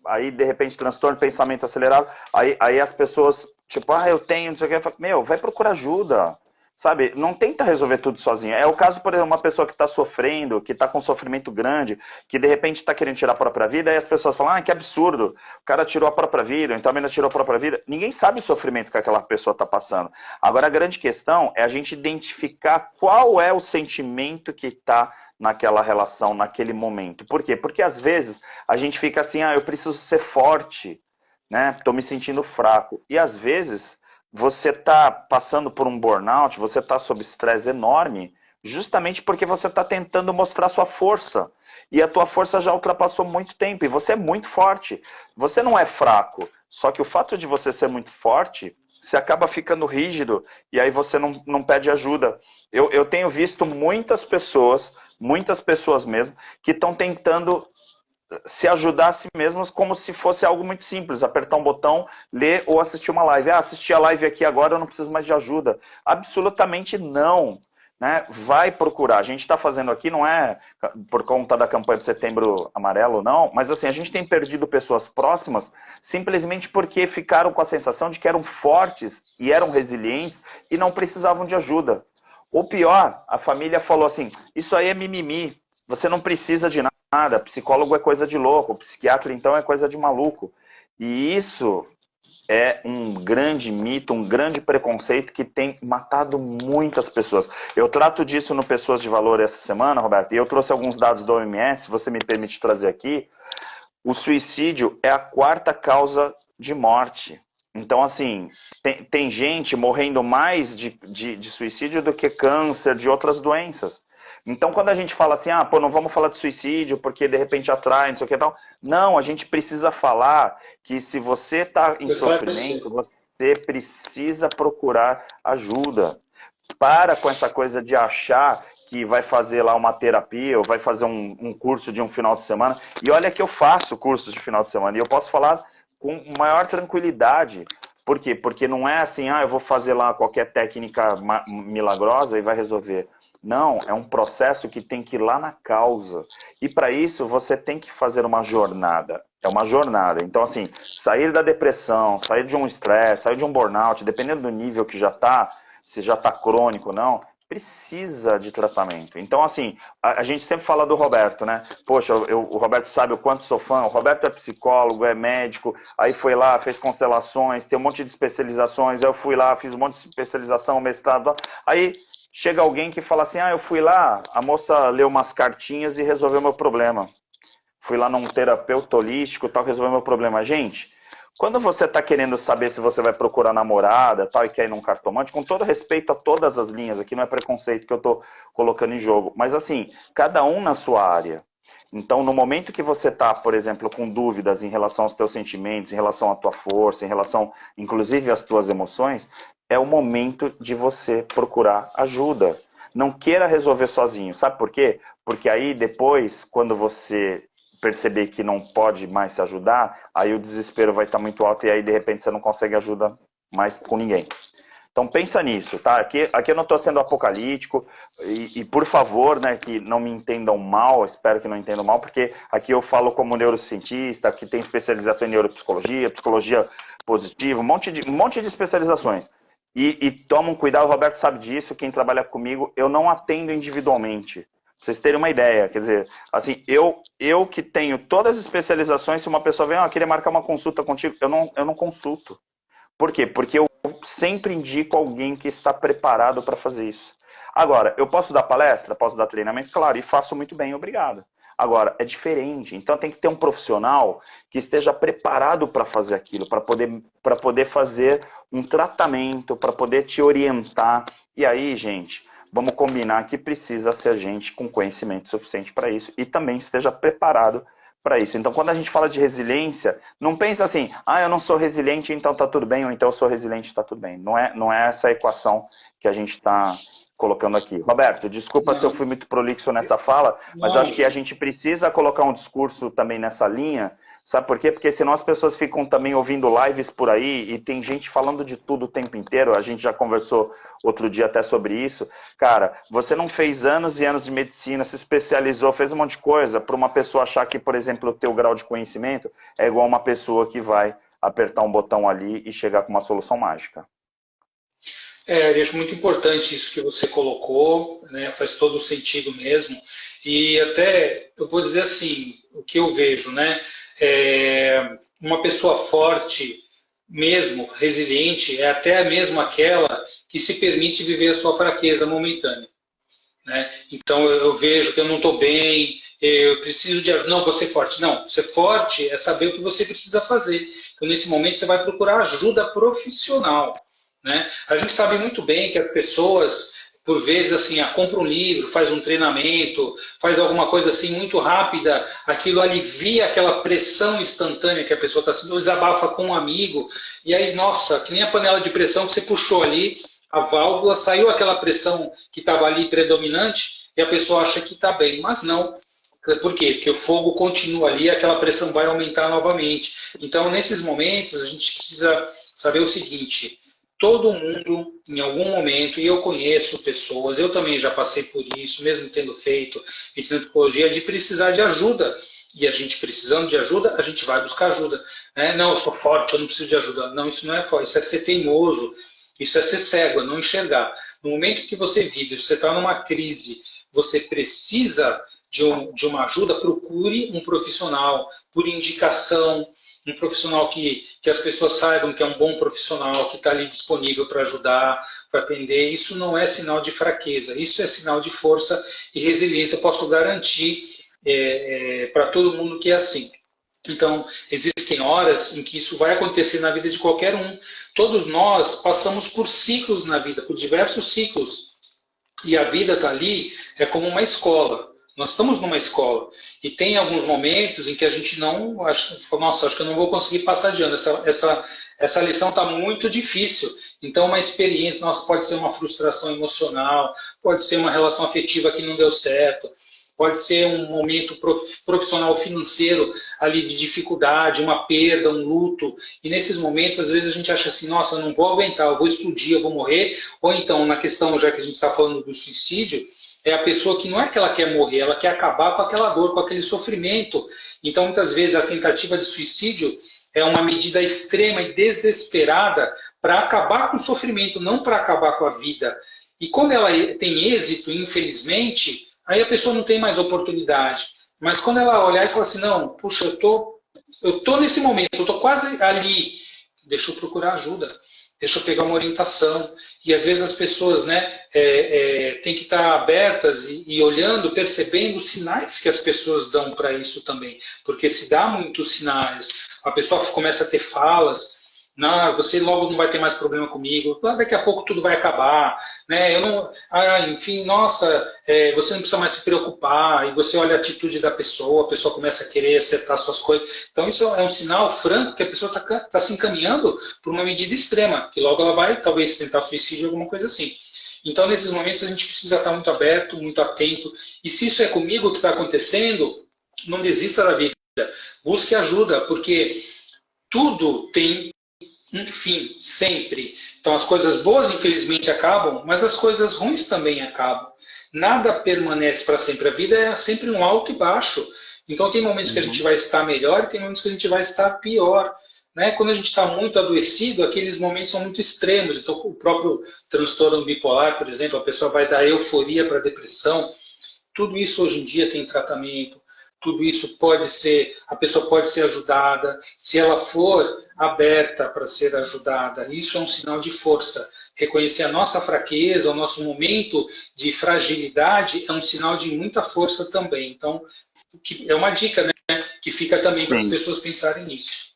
aí de repente transtorno de pensamento acelerado, aí as pessoas, tipo, eu tenho, não sei o que, eu falo, meu, vai procurar ajuda. Sabe, não tenta resolver tudo sozinho. É o caso, por exemplo, uma pessoa que está sofrendo, que está com sofrimento grande, que de repente está querendo tirar a própria vida, aí as pessoas falam, que absurdo, o cara tirou a própria vida, então a menina tirou a própria vida. Ninguém sabe o sofrimento que aquela pessoa está passando. Agora, a grande questão é a gente identificar qual é o sentimento que está naquela relação, naquele momento. Por quê? Porque às vezes a gente fica assim, eu preciso ser forte, né? Estou me sentindo fraco. E às vezes você está passando por um burnout, você está sob estresse enorme, justamente porque você está tentando mostrar sua força. E a tua força já ultrapassou muito tempo, e você é muito forte. Você não é fraco, só que o fato de você ser muito forte, você acaba ficando rígido, e aí você não pede ajuda. Eu tenho visto muitas pessoas mesmo, que estão tentando se ajudar a si mesmas como se fosse algo muito simples, apertar um botão, ler ou assistir uma live. Assisti a live aqui agora, eu não preciso mais de ajuda. Absolutamente não. Né? Vai procurar. A gente está fazendo aqui, não é por conta da campanha do Setembro Amarelo, não, mas assim, a gente tem perdido pessoas próximas simplesmente porque ficaram com a sensação de que eram fortes e eram resilientes e não precisavam de ajuda. Ou pior, a família falou assim, isso aí é mimimi, você não precisa de nada, psicólogo é coisa de louco, psiquiatra então é coisa de maluco. E isso é um grande mito, um grande preconceito que tem matado muitas pessoas. Eu trato disso no Pessoas de Valor essa semana, Roberto, e eu trouxe alguns dados da OMS, se você me permite trazer aqui. O suicídio é a 4ª causa de morte. Então, assim, tem gente morrendo mais de suicídio do que câncer, de outras doenças. Então, quando a gente fala assim, não vamos falar de suicídio porque de repente atrai, não sei o que tal. Não, a gente precisa falar que se você está em sofrimento, você precisa procurar ajuda. Para com essa coisa de achar que vai fazer lá uma terapia ou vai fazer um curso de um final de semana. E olha que eu faço cursos de final de semana e eu posso falar com maior tranquilidade. Por quê? Porque não é assim, eu vou fazer lá qualquer técnica milagrosa e vai resolver. Não, é um processo que tem que ir lá na causa. E para isso você tem que fazer uma jornada. É uma jornada. Então, assim, sair da depressão, sair de um estresse, sair de um burnout, dependendo do nível que já está, se já está crônico ou não, precisa de tratamento. Então, assim, a gente sempre fala do Roberto, né? Poxa, o Roberto sabe o quanto sou fã. O Roberto é psicólogo, é médico, aí foi lá, fez constelações, tem um monte de especializações. Eu fui lá, fiz um monte de especialização, mestrado. Aí chega alguém que fala assim, eu fui lá, a moça leu umas cartinhas e resolveu meu problema. Fui lá num terapeuta holístico, tal, resolveu meu problema. Gente, quando você está querendo saber se você vai procurar namorada, tal, e quer ir num cartomante, com todo respeito a todas as linhas, aqui não é preconceito que eu estou colocando em jogo, mas assim, cada um na sua área. Então, no momento que você está, por exemplo, com dúvidas em relação aos teus sentimentos, em relação à tua força, em relação, inclusive, às tuas emoções, é o momento de você procurar ajuda. Não queira resolver sozinho. Sabe por quê? Porque aí depois, quando você perceber que não pode mais se ajudar, aí o desespero vai estar muito alto e aí de repente você não consegue ajuda mais com ninguém. Então pensa nisso, tá? Aqui eu não estou sendo apocalíptico e por favor, né, que não me entendam mal, espero que não entendam mal, porque aqui eu falo como neurocientista, que tem especialização em neuropsicologia, psicologia positiva, um monte de especializações. E tomam cuidado, o Roberto sabe disso, quem trabalha comigo, eu não atendo individualmente. Pra vocês terem uma ideia, quer dizer, assim, eu que tenho todas as especializações, se uma pessoa vem, queria marcar uma consulta contigo, eu não consulto. Por quê? Porque eu sempre indico alguém que está preparado para fazer isso. Agora, eu posso dar palestra, posso dar treinamento, claro, e faço muito bem, obrigado. Agora, é diferente, então tem que ter um profissional que esteja preparado para fazer aquilo, para poder fazer um tratamento, para poder te orientar. E aí, gente, vamos combinar que precisa ser gente com conhecimento suficiente para isso e também esteja preparado para isso. Então, quando a gente fala de resiliência, não pensa assim, eu não sou resiliente, então tá tudo bem, ou então eu sou resiliente, tá tudo bem. Não é essa a equação que a gente está colocando aqui. Roberto, desculpa se eu fui muito prolixo nessa fala, mas eu acho que a gente precisa colocar um discurso também nessa linha. Sabe por quê? Porque senão as pessoas ficam também ouvindo lives por aí e tem gente falando de tudo o tempo inteiro. A gente já conversou outro dia até sobre isso. Cara, você não fez anos e anos de medicina, se especializou, fez um monte de coisa para uma pessoa achar que, por exemplo, o teu grau de conhecimento é igual uma pessoa que vai apertar um botão ali e chegar com uma solução mágica. Eu acho muito importante isso que você colocou, né? Faz todo sentido mesmo. E até, eu vou dizer assim, o que eu vejo, né? Uma pessoa forte, mesmo resiliente, é até mesmo aquela que se permite viver a sua fraqueza momentânea. Né? Então eu vejo que eu não estou bem, eu preciso de ajuda. Não, vou ser forte. Não, ser forte é saber o que você precisa fazer. Então, nesse momento, você vai procurar ajuda profissional. Né? A gente sabe muito bem que as pessoas, por vezes, assim, compra um livro, faz um treinamento, faz alguma coisa assim muito rápida, aquilo alivia aquela pressão instantânea que a pessoa está sentindo, desabafa com um amigo, e aí, nossa, que nem a panela de pressão que você puxou ali, a válvula, saiu aquela pressão que estava ali predominante, e a pessoa acha que está bem, mas não. Por quê? Porque o fogo continua ali e aquela pressão vai aumentar novamente. Então, nesses momentos, a gente precisa saber o seguinte: todo mundo, em algum momento, e eu conheço pessoas, eu também já passei por isso, mesmo tendo feito medicina e psicologia, de precisar de ajuda. E a gente precisando de ajuda, a gente vai buscar ajuda. Né? Não, eu sou forte, eu não preciso de ajuda. Não, isso não é forte, isso é ser teimoso, isso é ser cego, é não enxergar. No momento que você vive, você está numa crise, você precisa de uma ajuda, procure um profissional, por indicação, um profissional que as pessoas saibam que é um bom profissional, que está ali disponível para ajudar, para aprender. Isso não é sinal de fraqueza, isso é sinal de força e resiliência. Eu posso garantir para todo mundo que é assim. Então, existem horas em que isso vai acontecer na vida de qualquer um. Todos nós passamos por ciclos na vida, por diversos ciclos. E a vida está ali, é como uma escola. Nós estamos numa escola e tem alguns momentos em que a gente não... Nossa, acho que eu não vou conseguir passar de ano. essa lição está muito difícil. Então, uma experiência nossa pode ser uma frustração emocional, pode ser uma relação afetiva que não deu certo, pode ser um momento profissional financeiro ali de dificuldade, uma perda, um luto. E nesses momentos, às vezes a gente acha assim, nossa, eu não vou aguentar, eu vou explodir, eu vou morrer. Ou então, na questão, já que a gente está falando do suicídio, é a pessoa que não é que ela quer morrer, ela quer acabar com aquela dor, com aquele sofrimento. Então, muitas vezes, a tentativa de suicídio é uma medida extrema e desesperada para acabar com o sofrimento, não para acabar com a vida. E quando ela tem êxito, infelizmente, aí a pessoa não tem mais oportunidade. Mas quando ela olhar e falar assim, não, puxa, eu tô nesse momento, eu tô quase ali, deixa eu procurar ajuda, deixa eu pegar uma orientação. E às vezes as pessoas, né, têm que estar abertas e olhando, percebendo os sinais que as pessoas dão para isso também. Porque se dá muitos sinais, a pessoa começa a ter falas, não, você logo não vai ter mais problema comigo, daqui a pouco tudo vai acabar, né? Eu não, enfim, nossa, você não precisa mais se preocupar, e você olha a atitude da pessoa, a pessoa começa a querer acertar suas coisas. Então isso é um sinal franco que a pessoa está se encaminhando por uma medida extrema, que logo ela vai talvez tentar suicídio, alguma coisa assim. Então nesses momentos a gente precisa estar muito aberto, muito atento, e se isso é comigo que está acontecendo, não desista da vida, busque ajuda, porque tudo tem um fim, sempre. Então as coisas boas, infelizmente, acabam, mas as coisas ruins também acabam. Nada permanece para sempre. A vida é sempre um alto e baixo. Então tem momentos que a gente vai estar melhor e tem momentos que a gente vai estar pior. Né? Quando a gente está muito adoecido, aqueles momentos são muito extremos. Então o próprio transtorno bipolar, por exemplo, a pessoa vai da euforia para a depressão. Tudo isso hoje em dia tem tratamento. Tudo isso pode ser, a pessoa pode ser ajudada, se ela for aberta para ser ajudada. Isso é um sinal de força. Reconhecer a nossa fraqueza, o nosso momento de fragilidade é um sinal de muita força também. Então, é uma dica, né, que fica também para as pessoas pensarem nisso.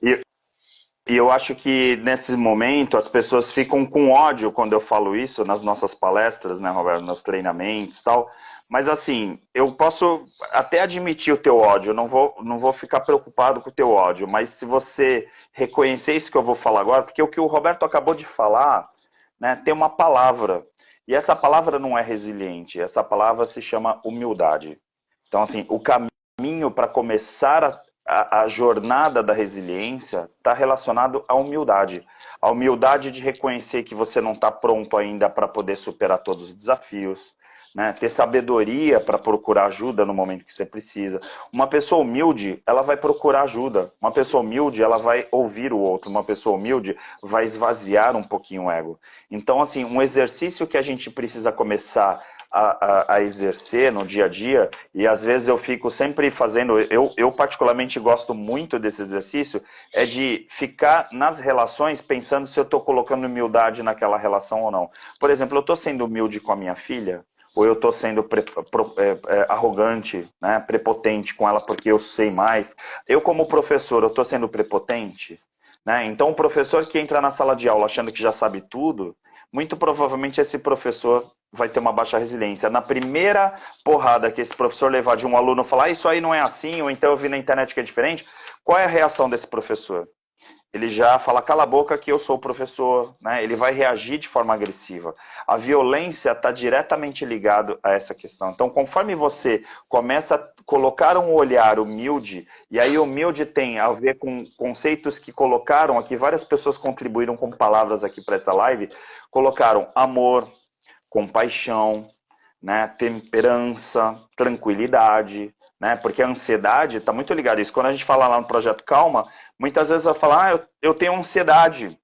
E eu acho que nesse momento as pessoas ficam com ódio quando eu falo isso nas nossas palestras, né, Roberto, nos treinamentos e tal. Mas assim, eu posso até admitir o teu ódio, eu não vou ficar preocupado com o teu ódio, mas se você reconhecer isso que eu vou falar agora, porque o que o Roberto acabou de falar, né, tem uma palavra, e essa palavra não é resiliente, essa palavra se chama humildade. Então assim, o caminho para começar a jornada da resiliência está relacionado à humildade. A humildade de reconhecer que você não está pronto ainda para poder superar todos os desafios, né? Ter sabedoria para procurar ajuda no momento que você precisa. Uma pessoa humilde, ela vai procurar ajuda. Uma pessoa humilde, ela vai ouvir o outro. Uma pessoa humilde vai esvaziar um pouquinho o ego. Então, assim, um exercício que a gente precisa começar a exercer no dia a dia, e às vezes eu fico sempre fazendo, eu particularmente gosto muito desse exercício, é de ficar nas relações pensando se eu estou colocando humildade naquela relação ou não. Por exemplo, eu estou sendo humilde com a minha filha, ou eu estou sendo arrogante, né, prepotente com ela porque eu sei mais. Eu como professor, eu estou sendo prepotente? Né? Então o professor que entra na sala de aula achando que já sabe tudo, muito provavelmente esse professor vai ter uma baixa resiliência. Na primeira porrada que esse professor levar de um aluno falar isso aí não é assim, ou então eu vi na internet que é diferente, qual é a reação desse professor? Ele já fala, cala a boca que eu sou o professor, né? Ele vai reagir de forma agressiva. A violência está diretamente ligada a essa questão. Então, conforme você começa a colocar um olhar humilde, e aí humilde tem a ver com conceitos que colocaram aqui, várias pessoas contribuíram com palavras aqui para essa live, colocaram amor, compaixão, né? Temperança, tranquilidade, né? Porque a ansiedade está muito ligada a isso. Quando a gente fala lá no Projeto Calma, muitas vezes vai falar, eu tenho ansiedade.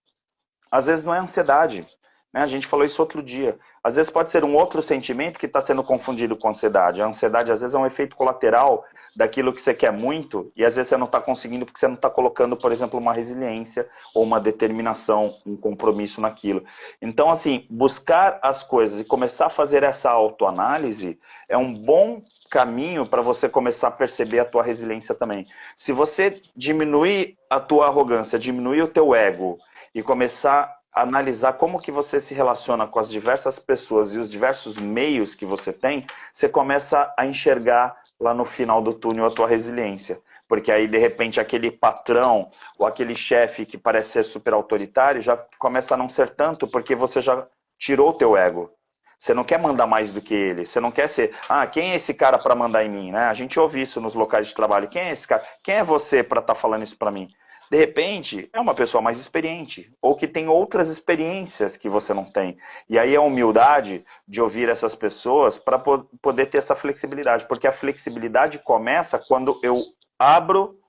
Às vezes não é ansiedade. Né? A gente falou isso outro dia. Às vezes pode ser um outro sentimento que está sendo confundido com ansiedade. A ansiedade, às vezes, é um efeito colateral daquilo que você quer muito e, às vezes, você não está conseguindo porque você não está colocando, por exemplo, uma resiliência ou uma determinação, um compromisso naquilo. Então, assim, buscar as coisas e começar a fazer essa autoanálise é um bom caminho para você começar a perceber a tua resiliência também. Se você diminuir a tua arrogância, diminuir o teu ego e começar a analisar como que você se relaciona com as diversas pessoas e os diversos meios que você tem, você começa a enxergar lá no final do túnel a tua resiliência. porque aí, de repente, aquele patrão ou aquele chefe que parece ser super autoritário já começa a não ser tanto, porque você já tirou o teu ego. Você não quer mandar mais do que ele. Você não quer ser, quem é esse cara para mandar em mim, né? A gente ouve isso nos locais de trabalho. Quem é esse cara? Quem é você para estar falando isso para mim? De repente, é uma pessoa mais experiente, ou que tem outras experiências que você não tem. E aí a humildade de ouvir essas pessoas para poder ter essa flexibilidade, porque a flexibilidade começa quando eu abro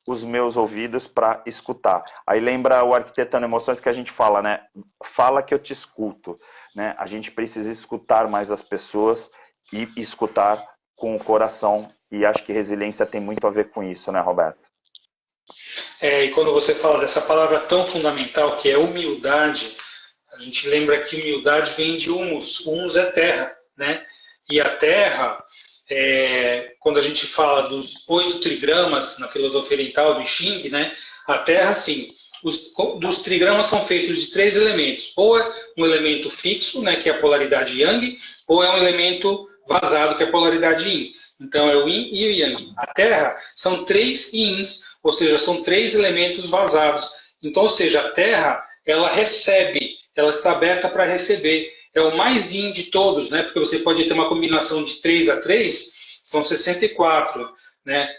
os meus ouvidos para escutar. Aí lembra o Arquitetando Emoções que a gente fala, né? Fala que eu te escuto, né? A gente precisa escutar mais as pessoas e escutar com o coração. E acho que resiliência tem muito a ver com isso, né, Roberto? E quando você fala dessa palavra tão fundamental que é humildade, a gente lembra que humildade vem de humus. Humus é terra, né? E a terra, quando a gente fala dos 8 trigramas na filosofia oriental do I Ching, né? A terra, sim, dos trigramas são feitos de 3 elementos. Ou é um elemento fixo, né, que é a polaridade Yang, ou é um elemento vazado, que é a polaridade Yin. Então é o Yin e o Yang. A terra são 3 Yins, ou seja, são 3 elementos vazados. Então, ou seja, a terra, ela recebe, ela está aberta para receber. É o mais yin de todos, né? Porque você pode ter uma combinação de 3 a 3, são 64. Né?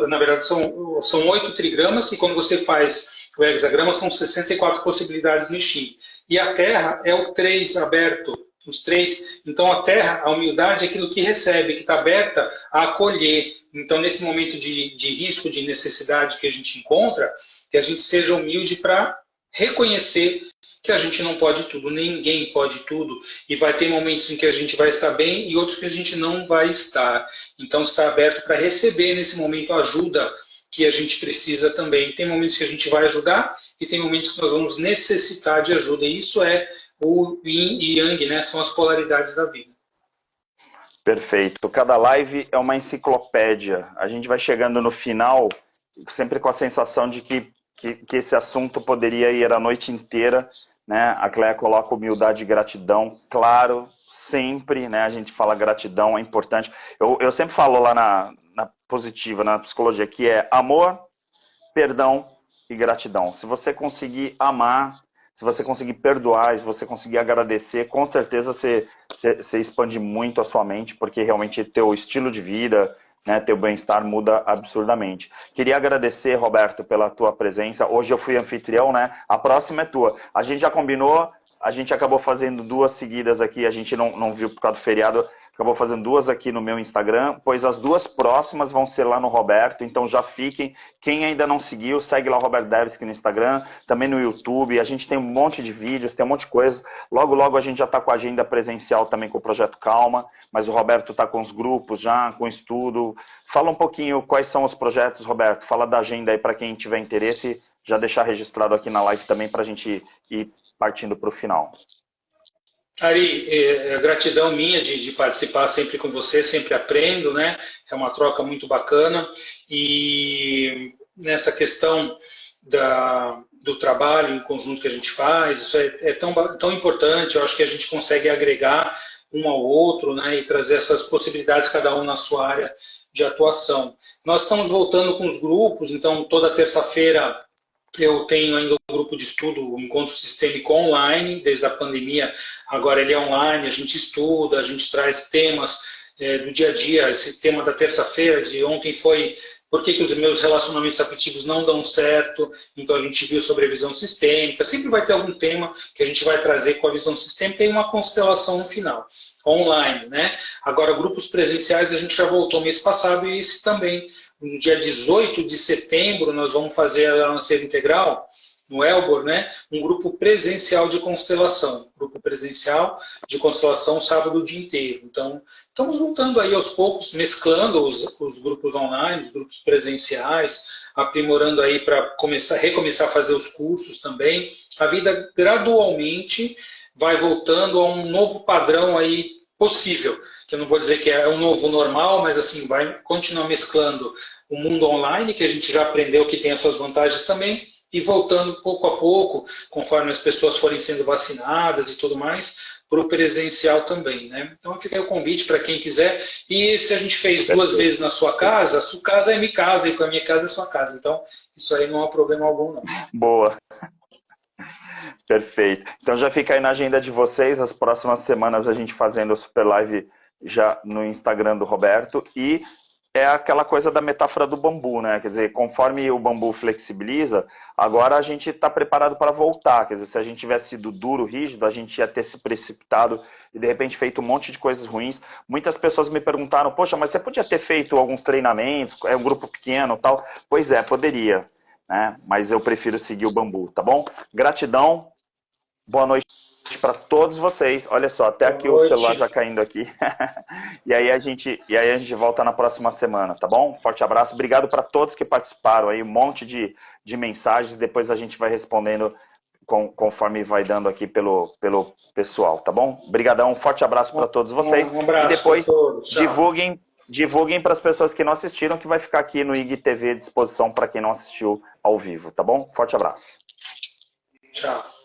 Na verdade, são 8 trigramas, e quando você faz o hexagrama, são 64 possibilidades no I Ching. E a Terra é o 3 aberto, os 3. Então, a Terra, a humildade, é aquilo que recebe, que está aberta a acolher. Então, nesse momento de risco, de necessidade que a gente encontra, que a gente seja humilde para reconhecer que a gente não pode tudo, ninguém pode tudo, e vai ter momentos em que a gente vai estar bem e outros que a gente não vai estar. Então, está aberto para receber nesse momento a ajuda que a gente precisa também. Tem momentos que a gente vai ajudar e tem momentos que nós vamos necessitar de ajuda. E isso é o Yin e Yang, né? São as polaridades da vida. Perfeito. Cada live é uma enciclopédia. A gente vai chegando no final sempre com a sensação de que esse assunto poderia ir a noite inteira, né? A Cléia coloca humildade e gratidão, claro, sempre, né? A gente fala gratidão, é importante. Eu sempre falo lá na positiva, na psicologia, que é amor, perdão e gratidão. Se você conseguir amar, se você conseguir perdoar, se você conseguir agradecer, com certeza você expande muito a sua mente, porque realmente teu estilo de vida, né, teu bem-estar muda absurdamente. Queria agradecer, Roberto, pela tua presença. Hoje eu fui anfitrião, né? A próxima é tua. A gente já combinou, a gente acabou fazendo 2 seguidas aqui, a gente não viu por causa do feriado, acabou fazendo 2 aqui no meu Instagram, pois as 2 próximas vão ser lá no Roberto, então já fiquem. Quem ainda não seguiu, segue lá o Roberto Devsky no Instagram, também no YouTube, a gente tem um monte de vídeos, tem um monte de coisa. Logo, logo a gente já está com a agenda presencial também com o Projeto Calma, mas o Roberto está com os grupos já, com estudo. Fala um pouquinho quais são os projetos, Roberto, fala da agenda aí para quem tiver interesse, já deixar registrado aqui na live também para a gente ir partindo para o final. Ari, gratidão minha de participar sempre com você, sempre aprendo, né? É uma troca muito bacana. E nessa questão do trabalho em conjunto que a gente faz, isso é tão importante. Eu acho que a gente consegue agregar um ao outro, né? E trazer essas possibilidades, cada um na sua área de atuação. Nós estamos voltando com os grupos, então toda terça-feira eu tenho ainda um grupo de estudo, um encontro sistêmico online, desde a pandemia, agora ele é online, a gente estuda, a gente traz temas do dia a dia. Esse tema da terça-feira, de ontem, foi por que os meus relacionamentos afetivos não dão certo, então a gente viu sobre a visão sistêmica. Sempre vai ter algum tema que a gente vai trazer com a visão sistêmica e uma constelação no final, online, né? Agora, grupos presenciais a gente já voltou mês passado e esse também. No dia 18 de setembro, nós vamos fazer a Lanceira Integral, no Elbor, né? Um grupo presencial de constelação. Grupo presencial de constelação sábado o dia inteiro. Então, estamos voltando aí aos poucos, mesclando os grupos online, os grupos presenciais, aprimorando aí para recomeçar a fazer os cursos também. A vida gradualmente vai voltando a um novo padrão aí possível. Que eu não vou dizer que é um novo normal, mas assim, vai continuar mesclando o mundo online, que a gente já aprendeu que tem as suas vantagens também, e voltando pouco a pouco, conforme as pessoas forem sendo vacinadas e tudo mais, para o presencial também, né? Então fica aí o convite para quem quiser. E se a gente fez 2 vezes na sua casa, a sua casa é minha casa e com a minha casa é sua casa. Então isso aí não há problema algum, não. Boa. Perfeito. Então já fica aí na agenda de vocês, as próximas semanas a gente fazendo o Super Live já no Instagram do Roberto, e é aquela coisa da metáfora do bambu, né? Quer dizer, conforme o bambu flexibiliza, agora a gente está preparado para voltar. Quer dizer, se a gente tivesse sido duro, rígido, a gente ia ter se precipitado e de repente feito um monte de coisas ruins. Muitas pessoas me perguntaram, poxa, mas você podia ter feito alguns treinamentos, é um grupo pequeno e tal. Pois é, poderia, né? Mas eu prefiro seguir o bambu, tá bom? Gratidão. Boa noite para todos vocês. Olha só, até aqui o celular já caindo aqui. E aí a gente volta na próxima semana, tá bom? Forte abraço. Obrigado para todos que participaram aí, um monte de mensagens. Depois a gente vai respondendo conforme vai dando aqui pelo pessoal, tá bom? Obrigadão, um forte abraço para todos vocês. Um abraço e depois para todos. divulguem para as pessoas que não assistiram, que vai ficar aqui no IGTV à disposição para quem não assistiu ao vivo, tá bom? Forte abraço. Tchau.